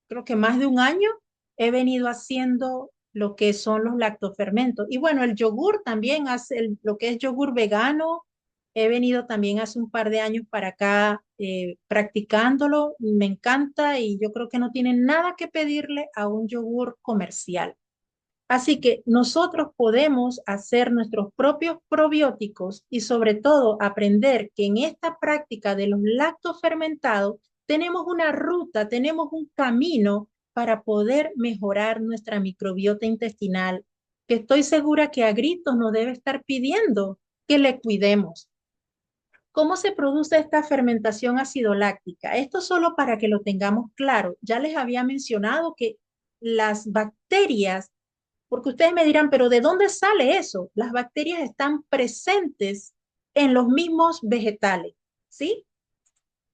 creo que más de un año, he venido haciendo lo que son los lactofermentos. Y bueno, el yogur también hace lo que es yogur vegano. He venido también hace un par de años para acá practicándolo. Me encanta y yo creo que no tiene nada que pedirle a un yogur comercial. Así que nosotros podemos hacer nuestros propios probióticos y sobre todo aprender que en esta práctica de los lácteos fermentados tenemos una ruta, tenemos un camino para poder mejorar nuestra microbiota intestinal, que estoy segura que a gritos nos debe estar pidiendo que le cuidemos. ¿Cómo se produce esta fermentación acidoláctica? Esto solo para que lo tengamos claro. Ya les había mencionado que las bacterias Porque ustedes me dirán, pero ¿de dónde sale eso? Las bacterias están presentes en los mismos vegetales, ¿sí?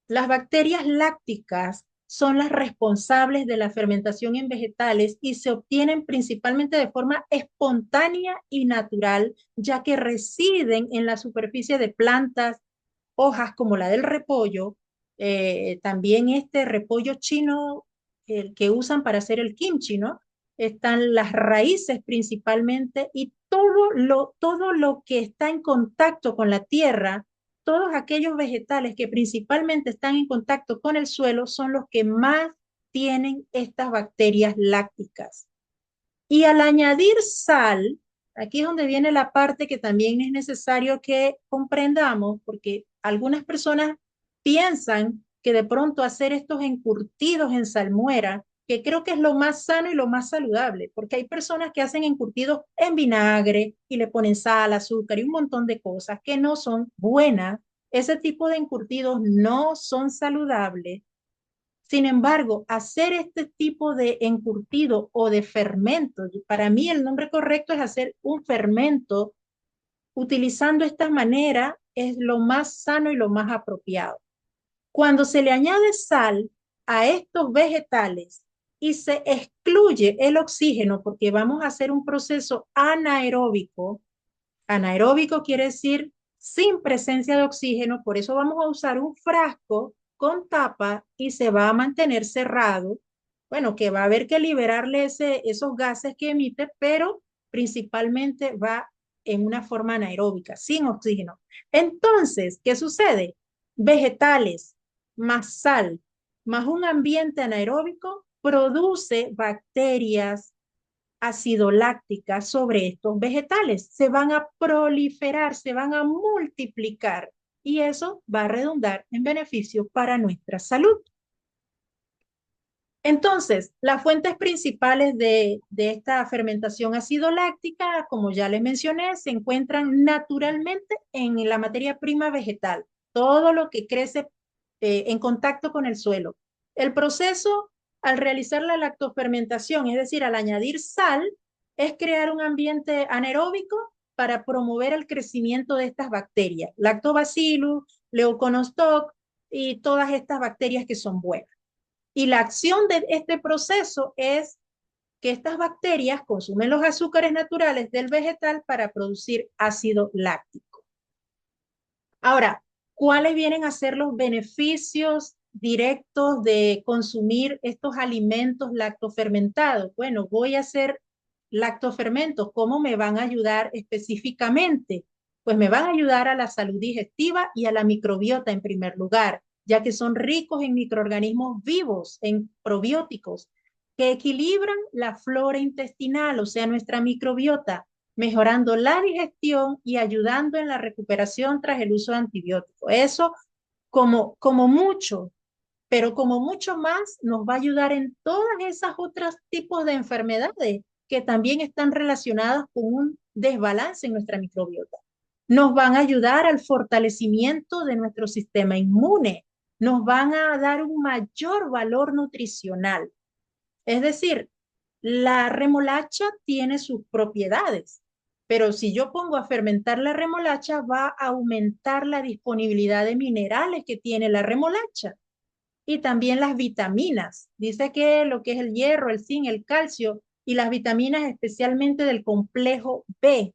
Las bacterias lácticas son las responsables de la fermentación en vegetales y se obtienen principalmente de forma espontánea y natural, ya que residen en la superficie de plantas, hojas como la del repollo, también este repollo chino, el que usan para hacer el kimchi, ¿no? Están las raíces principalmente y todo lo que está en contacto con la tierra, todos aquellos vegetales que principalmente están en contacto con el suelo son los que más tienen estas bacterias lácticas. Y al añadir sal, aquí es donde viene la parte que también es necesario que comprendamos, porque algunas personas piensan que de pronto hacer estos encurtidos en salmuera, que creo que es lo más sano y lo más saludable, porque hay personas que hacen encurtidos en vinagre y le ponen sal, azúcar y un montón de cosas que no son buenas. Ese tipo de encurtidos no son saludables. Sin embargo, hacer este tipo de encurtido o de fermento, para mí el nombre correcto es hacer un fermento utilizando esta manera, es lo más sano y lo más apropiado. Cuando se le añade sal a estos vegetales y se excluye el oxígeno, porque vamos a hacer un proceso anaeróbico, anaeróbico quiere decir sin presencia de oxígeno, por eso vamos a usar un frasco con tapa y se va a mantener cerrado. Bueno, que va a haber que liberarle esos gases que emite, pero principalmente va en una forma anaeróbica, sin oxígeno. Entonces, ¿qué sucede? Vegetales más sal, más un ambiente anaeróbico, produce bacterias, ácido láctica sobre estos vegetales. Se van a proliferar, se van a multiplicar y eso va a redundar en beneficio para nuestra salud. Entonces, las fuentes principales de esta fermentación ácido láctica, como ya les mencioné, se encuentran naturalmente en la materia prima vegetal, todo lo que crece en contacto con el suelo. El proceso al realizar la lactofermentación, es decir, al añadir sal, es crear un ambiente anaeróbico para promover el crecimiento de estas bacterias, Lactobacillus, Leuconostoc y todas estas bacterias que son buenas. Y la acción de este proceso es que estas bacterias consumen los azúcares naturales del vegetal para producir ácido láctico. Ahora, ¿cuáles vienen a ser los beneficios directos de consumir estos alimentos lactofermentados? Bueno, voy a hacer lactofermentos. ¿Cómo me van a ayudar específicamente? Pues me van a ayudar a la salud digestiva y a la microbiota en primer lugar, ya que son ricos en microorganismos vivos, en probióticos, que equilibran la flora intestinal, o sea, nuestra microbiota, mejorando la digestión y ayudando en la recuperación tras el uso de antibióticos. Eso como mucho, pero como mucho más nos va a ayudar en todas esas otros tipos de enfermedades que también están relacionadas con un desbalance en nuestra microbiota. Nos van a ayudar al fortalecimiento de nuestro sistema inmune, nos van a dar un mayor valor nutricional. Es decir, la remolacha tiene sus propiedades, pero si yo pongo a fermentar la remolacha, va a aumentar la disponibilidad de minerales que tiene la remolacha y también las vitaminas. Dice que lo que es el hierro, el zinc, el calcio y las vitaminas especialmente del complejo B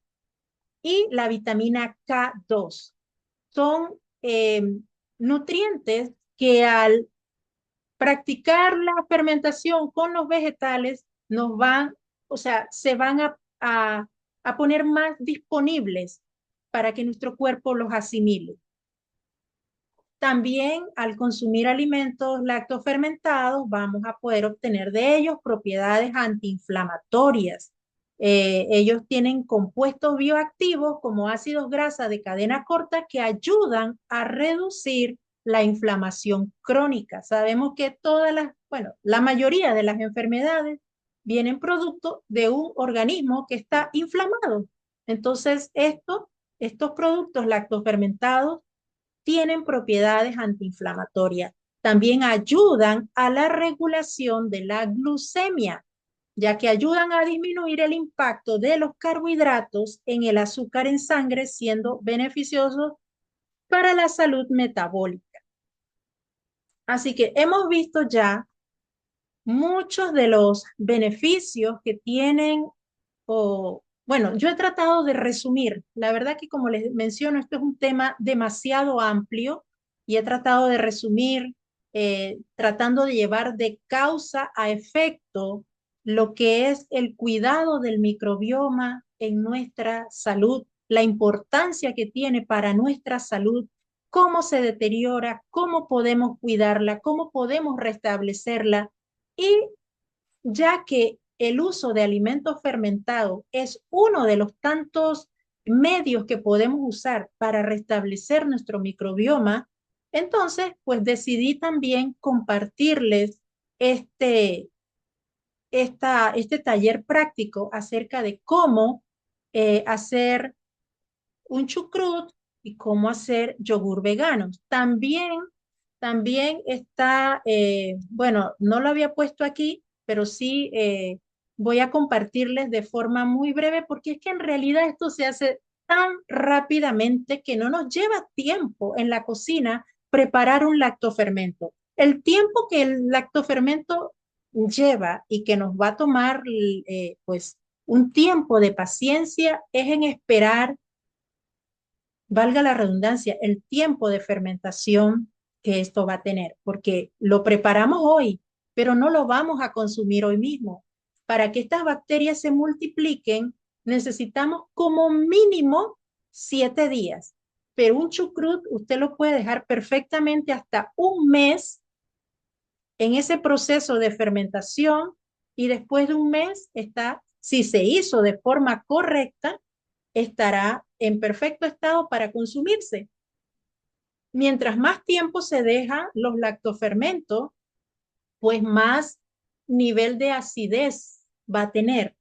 y la vitamina K2 son nutrientes que al practicar la fermentación con los vegetales nos van, o sea, se van a poner más disponibles para que nuestro cuerpo los asimile. También al consumir alimentos lactofermentados vamos a poder obtener de ellos propiedades antiinflamatorias. Ellos tienen compuestos bioactivos como ácidos grasa de cadena corta que ayudan a reducir la inflamación crónica. Sabemos que bueno, la mayoría de las enfermedades vienen producto de un organismo que está inflamado. Entonces, estos productos lactofermentados tienen propiedades antiinflamatorias. También ayudan a la regulación de la glucemia. ya que ayudan a disminuir el impacto de los carbohidratos en el azúcar en sangre, siendo beneficiosos para la salud metabólica. Así que hemos visto ya muchos de los beneficios que tienen, o bueno, yo he tratado de resumir. La verdad que como les menciono, esto es un tema demasiado amplio y he tratado de resumir, tratando de llevar de causa a efecto lo que es el cuidado del microbioma en nuestra salud, la importancia que tiene para nuestra salud, cómo se deteriora, cómo podemos cuidarla, cómo podemos restablecerla y ya que el uso de alimentos fermentados es uno de los tantos medios que podemos usar para restablecer nuestro microbioma, entonces, pues decidí también compartirles este, este taller práctico acerca de cómo hacer un chucrut y cómo hacer yogur veganos. También está, bueno, no lo había puesto aquí, pero sí voy a compartirles de forma muy breve porque es que en realidad esto se hace tan rápidamente que no nos lleva tiempo en la cocina preparar un lactofermento. El tiempo que el lactofermento lleva y que nos va a tomar, pues, un tiempo de paciencia es en esperar, valga la redundancia, el tiempo de fermentación que esto va a tener, porque lo preparamos hoy, pero no lo vamos a consumir hoy mismo. Para que estas bacterias se multipliquen, necesitamos como mínimo 7 días, pero un chucrut usted lo puede dejar perfectamente hasta un mes en ese proceso de fermentación y después de un mes está, si se hizo de forma correcta, estará en perfecto estado para consumirse. Mientras más tiempo se deja los lactofermentos, pues más nivel de acidez va a tener,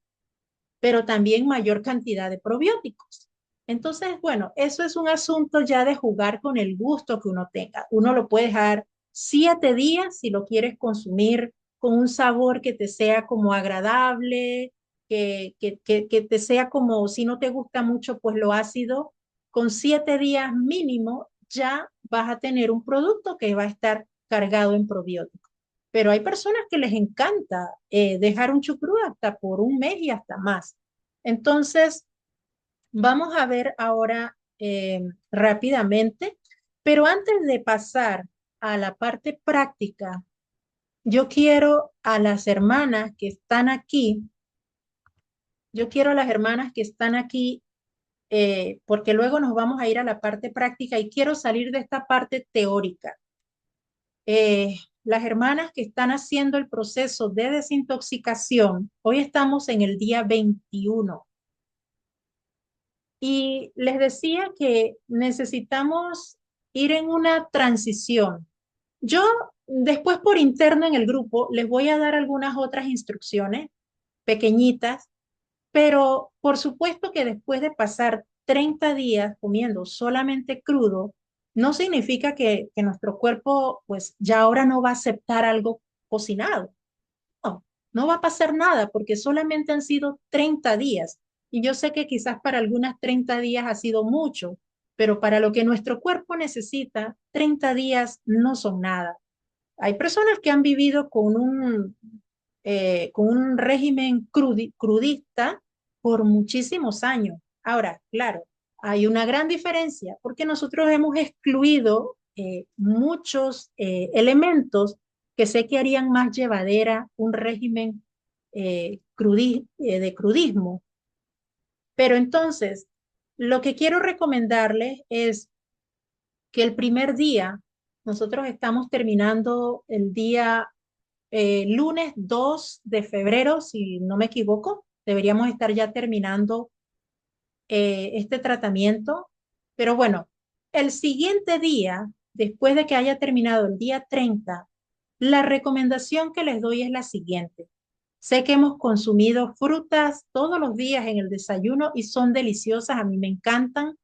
pero también mayor cantidad de probióticos. Entonces, bueno, eso es un asunto ya de jugar con el gusto que uno tenga. Uno lo puede dejar 7 días si lo quieres consumir con un sabor que te sea como agradable, que te sea como, si no te gusta mucho, pues lo ácido, con 7 días mínimo ya vas a tener un producto que va a estar cargado en probióticos. Pero hay personas que les encanta dejar un chucrú hasta por un mes y hasta más. Entonces, vamos a ver ahora rápidamente, pero antes de pasar a la parte práctica, yo quiero a las hermanas que están aquí, yo quiero a las hermanas que están aquí, porque luego nos vamos a ir a la parte práctica y quiero salir de esta parte teórica. Las hermanas que están haciendo el proceso de desintoxicación, hoy estamos en el día 21. Y les decía que necesitamos ir en una transición. Yo después por interno en el grupo les voy a dar algunas otras instrucciones pequeñitas, pero por supuesto que después de pasar 30 días comiendo solamente crudo, no significa que nuestro cuerpo pues ya ahora no va a aceptar algo cocinado. No, no va a pasar nada porque solamente han sido 30 días. Y yo sé que quizás para algunas 30 días ha sido mucho, pero para lo que nuestro cuerpo necesita, 30 días no son nada. Hay personas que han vivido con un régimen crudista por muchísimos años. Ahora, claro, hay una gran diferencia porque nosotros hemos excluido muchos elementos que sé que harían más llevadera un régimen de crudismo. Pero entonces, lo que quiero recomendarles es que el primer día, nosotros estamos terminando el día lunes 2 de febrero, si no me equivoco, deberíamos estar ya terminando este tratamiento. Pero bueno, el siguiente día, después de que haya terminado el día 30, la recomendación que les doy es la siguiente. Sé que hemos consumido frutas todos los días en el desayuno y son deliciosas, a mí me encantan,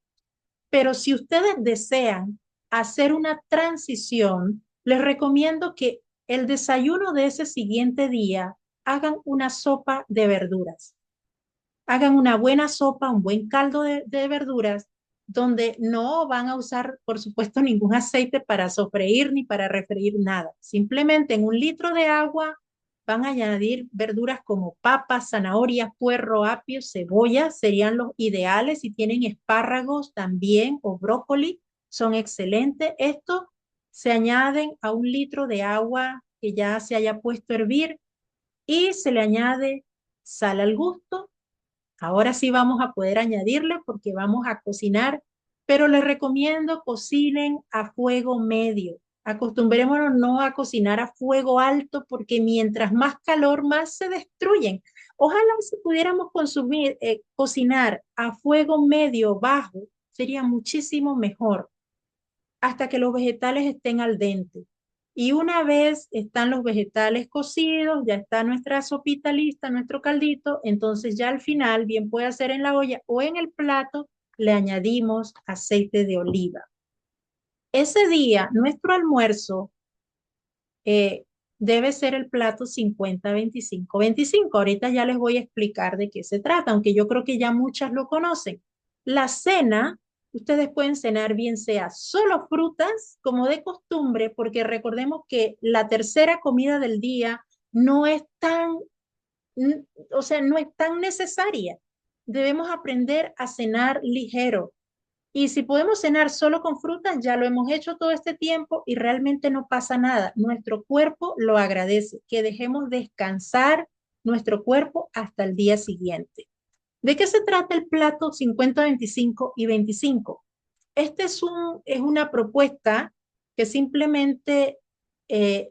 pero si ustedes desean hacer una transición, les recomiendo que el desayuno de ese siguiente día hagan una sopa de verduras. Hagan una buena sopa, un buen caldo de verduras, donde no van a usar, por supuesto, ningún aceite para sofreír ni para refreír nada. Simplemente en 1 litro de agua van a añadir verduras como papas, zanahorias, puerro, apio, cebolla, serían los ideales. Si tienen espárragos también o brócoli, son excelentes. Esto se añaden a 1 litro de agua que ya se haya puesto a hervir y se le añade sal al gusto. Ahora sí vamos a poder añadirle porque vamos a cocinar, pero les recomiendo cocinen a fuego medio. Acostumbrémonos no a cocinar a fuego alto porque mientras más calor, más se destruyen. Ojalá si pudiéramos cocinar a fuego medio bajo, sería muchísimo mejor hasta que los vegetales estén al dente. Y una vez están los vegetales cocidos, ya está nuestra sopita lista, nuestro caldito, entonces ya al final, bien puede ser en la olla o en el plato, le añadimos aceite de oliva. Ese día, nuestro almuerzo eh, debe ser el plato 50-25-25. Ahorita ya les voy a explicar de qué se trata, aunque yo creo que ya muchas lo conocen. La cena, ustedes pueden cenar bien sea solo frutas, como de costumbre, porque recordemos que la tercera comida del día no es tan, o sea, no es tan necesaria. Debemos aprender a cenar ligero. Y si podemos cenar solo con frutas, ya lo hemos hecho todo este tiempo y realmente no pasa nada. Nuestro cuerpo lo agradece, que dejemos descansar nuestro cuerpo hasta el día siguiente. ¿De qué se trata el plato 50-25-25? Este es una propuesta que simplemente eh,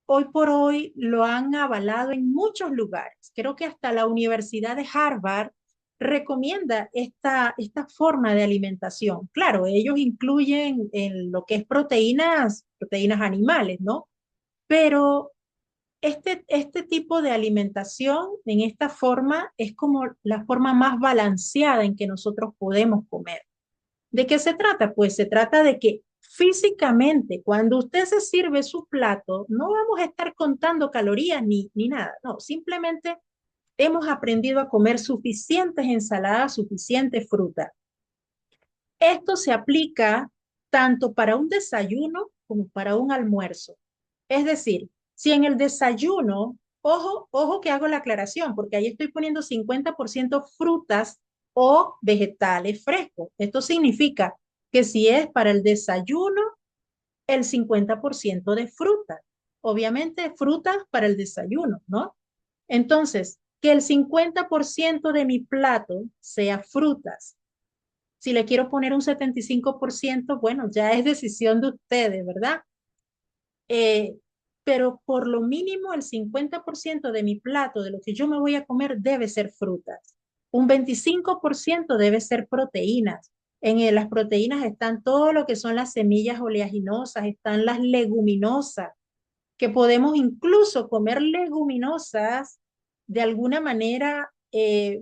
hoy por hoy lo han avalado en muchos lugares. Creo que hasta la Universidad de Harvard recomienda esta forma de alimentación. Claro, ellos incluyen en lo que es proteínas animales, ¿no? Pero este tipo de alimentación en esta forma es como la forma más balanceada en que nosotros podemos comer. ¿De qué se trata? Pues se trata de que físicamente, cuando usted se sirve su plato, no vamos a estar contando calorías ni nada, no, simplemente hemos aprendido a comer suficientes ensaladas, suficiente fruta. Esto se aplica tanto para un desayuno como para un almuerzo. Es decir, si en el desayuno, ojo que hago la aclaración, porque ahí estoy poniendo 50% frutas o vegetales frescos. Esto significa que si es para el desayuno, el 50% de fruta. Obviamente, frutas para el desayuno, ¿no? Entonces, que el 50% de mi plato sea frutas. Si le quiero poner un 75%, bueno, ya es decisión de ustedes, ¿verdad? Eh, pero por lo mínimo el 50% de mi plato, de lo que yo me voy a comer, debe ser frutas. Un 25% debe ser proteínas. Las proteínas están todo lo que son las semillas oleaginosas, están las leguminosas, que podemos incluso comer leguminosas de alguna manera,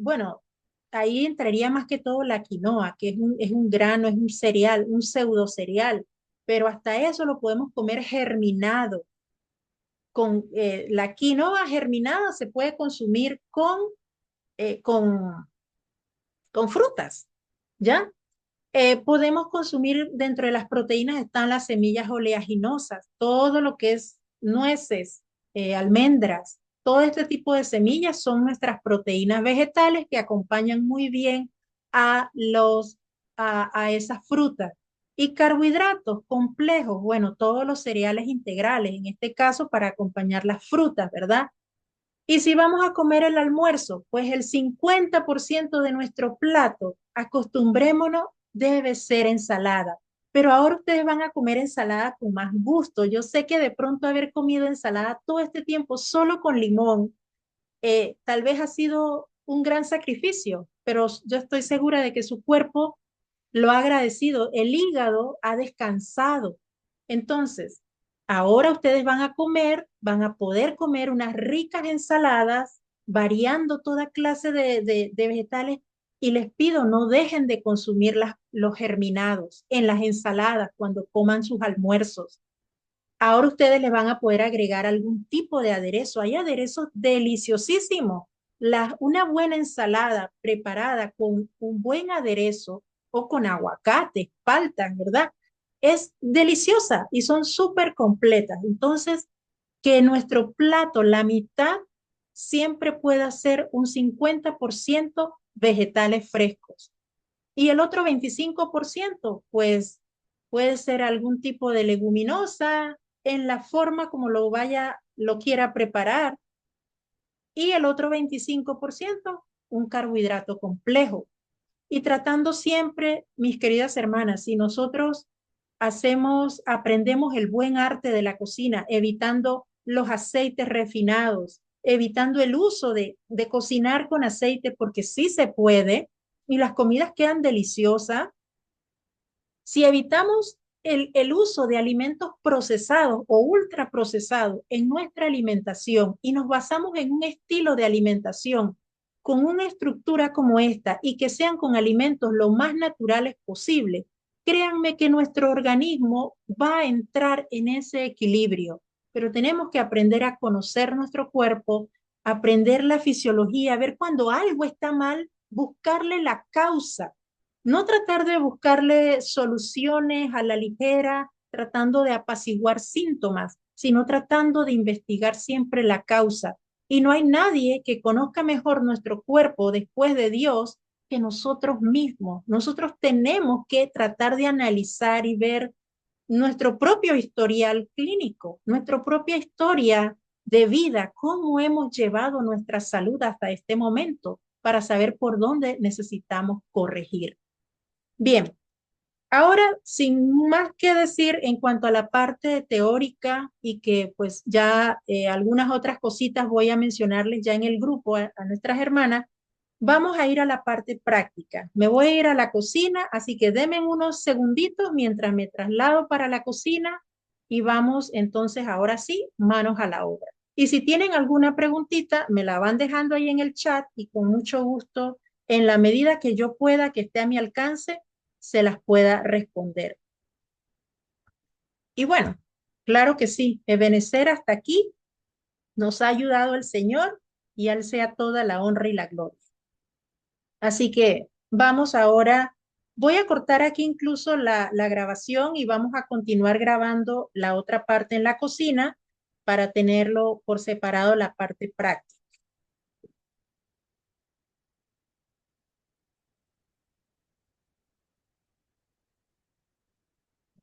bueno, ahí entraría más que todo la quinoa, que es un grano, es un cereal, un pseudo cereal, pero hasta eso lo podemos comer germinado. Con la quinoa germinada se puede consumir eh, con, con frutas, ¿ya? Podemos consumir dentro de las proteínas están las semillas oleaginosas, todo lo que es nueces, almendras, todo este tipo de semillas son nuestras proteínas vegetales que acompañan muy bien a esas frutas. Y carbohidratos complejos, bueno, todos los cereales integrales, en este caso para acompañar las frutas, ¿verdad? Y si vamos a comer el almuerzo, pues el 50% de nuestro plato, acostumbrémonos, debe ser ensalada. Pero ahora ustedes van a comer ensalada con más gusto. Yo sé que de pronto haber comido ensalada todo este tiempo solo con limón, tal vez ha sido un gran sacrificio, pero yo estoy segura de que su cuerpo lo ha agradecido. El hígado ha descansado. Entonces, ahora ustedes van a comer, van a poder comer unas ricas ensaladas, variando toda clase de vegetales. Y les pido, no dejen de consumir los germinados en las ensaladas cuando coman sus almuerzos. Ahora ustedes le van a poder agregar algún tipo de aderezo. Hay aderezos deliciosísimos. Una buena ensalada preparada con un buen aderezo o con aguacate, palta, ¿verdad? Es deliciosa y son súper completas. Entonces, que nuestro plato, la mitad, siempre pueda ser un 50% vegetales frescos. Y el otro 25%, pues puede ser algún tipo de leguminosa en la forma como lo quiera preparar. Y el otro 25%, un carbohidrato complejo. Y tratando siempre, mis queridas hermanas, si nosotros aprendemos el buen arte de la cocina, evitando los aceites refinados, evitando el uso de cocinar con aceite, porque sí se puede, y las comidas quedan deliciosas. Si evitamos el uso de alimentos procesados o ultraprocesados en nuestra alimentación y nos basamos en un estilo de alimentación con una estructura como esta y que sean con alimentos lo más naturales posible, créanme que nuestro organismo va a entrar en ese equilibrio, pero tenemos que aprender a conocer nuestro cuerpo, aprender la fisiología, ver cuando algo está mal, buscarle la causa, no tratar de buscarle soluciones a la ligera, tratando de apaciguar síntomas, sino tratando de investigar siempre la causa. Y no hay nadie que conozca mejor nuestro cuerpo después de Dios que nosotros mismos. Nosotros tenemos que tratar de analizar y ver nuestro propio historial clínico, nuestra propia historia de vida, cómo hemos llevado nuestra salud hasta este momento para saber por dónde necesitamos corregir. Bien, ahora sin más que decir en cuanto a la parte teórica y que pues ya algunas otras cositas voy a mencionarles ya en el grupo a nuestras hermanas, vamos a ir a la parte práctica. Me voy a ir a la cocina, así que denme unos segunditos mientras me traslado para la cocina y vamos entonces ahora sí, manos a la obra. Y si tienen alguna preguntita, me la van dejando ahí en el chat y con mucho gusto, en la medida que yo pueda, que esté a mi alcance, se las pueda responder. Y bueno, claro que sí, Ebenecer hasta aquí nos ha ayudado el Señor y a Él sea toda la honra y la gloria. Así que vamos ahora, voy a cortar aquí incluso la grabación y vamos a continuar grabando la otra parte en la cocina para tenerlo por separado la parte práctica.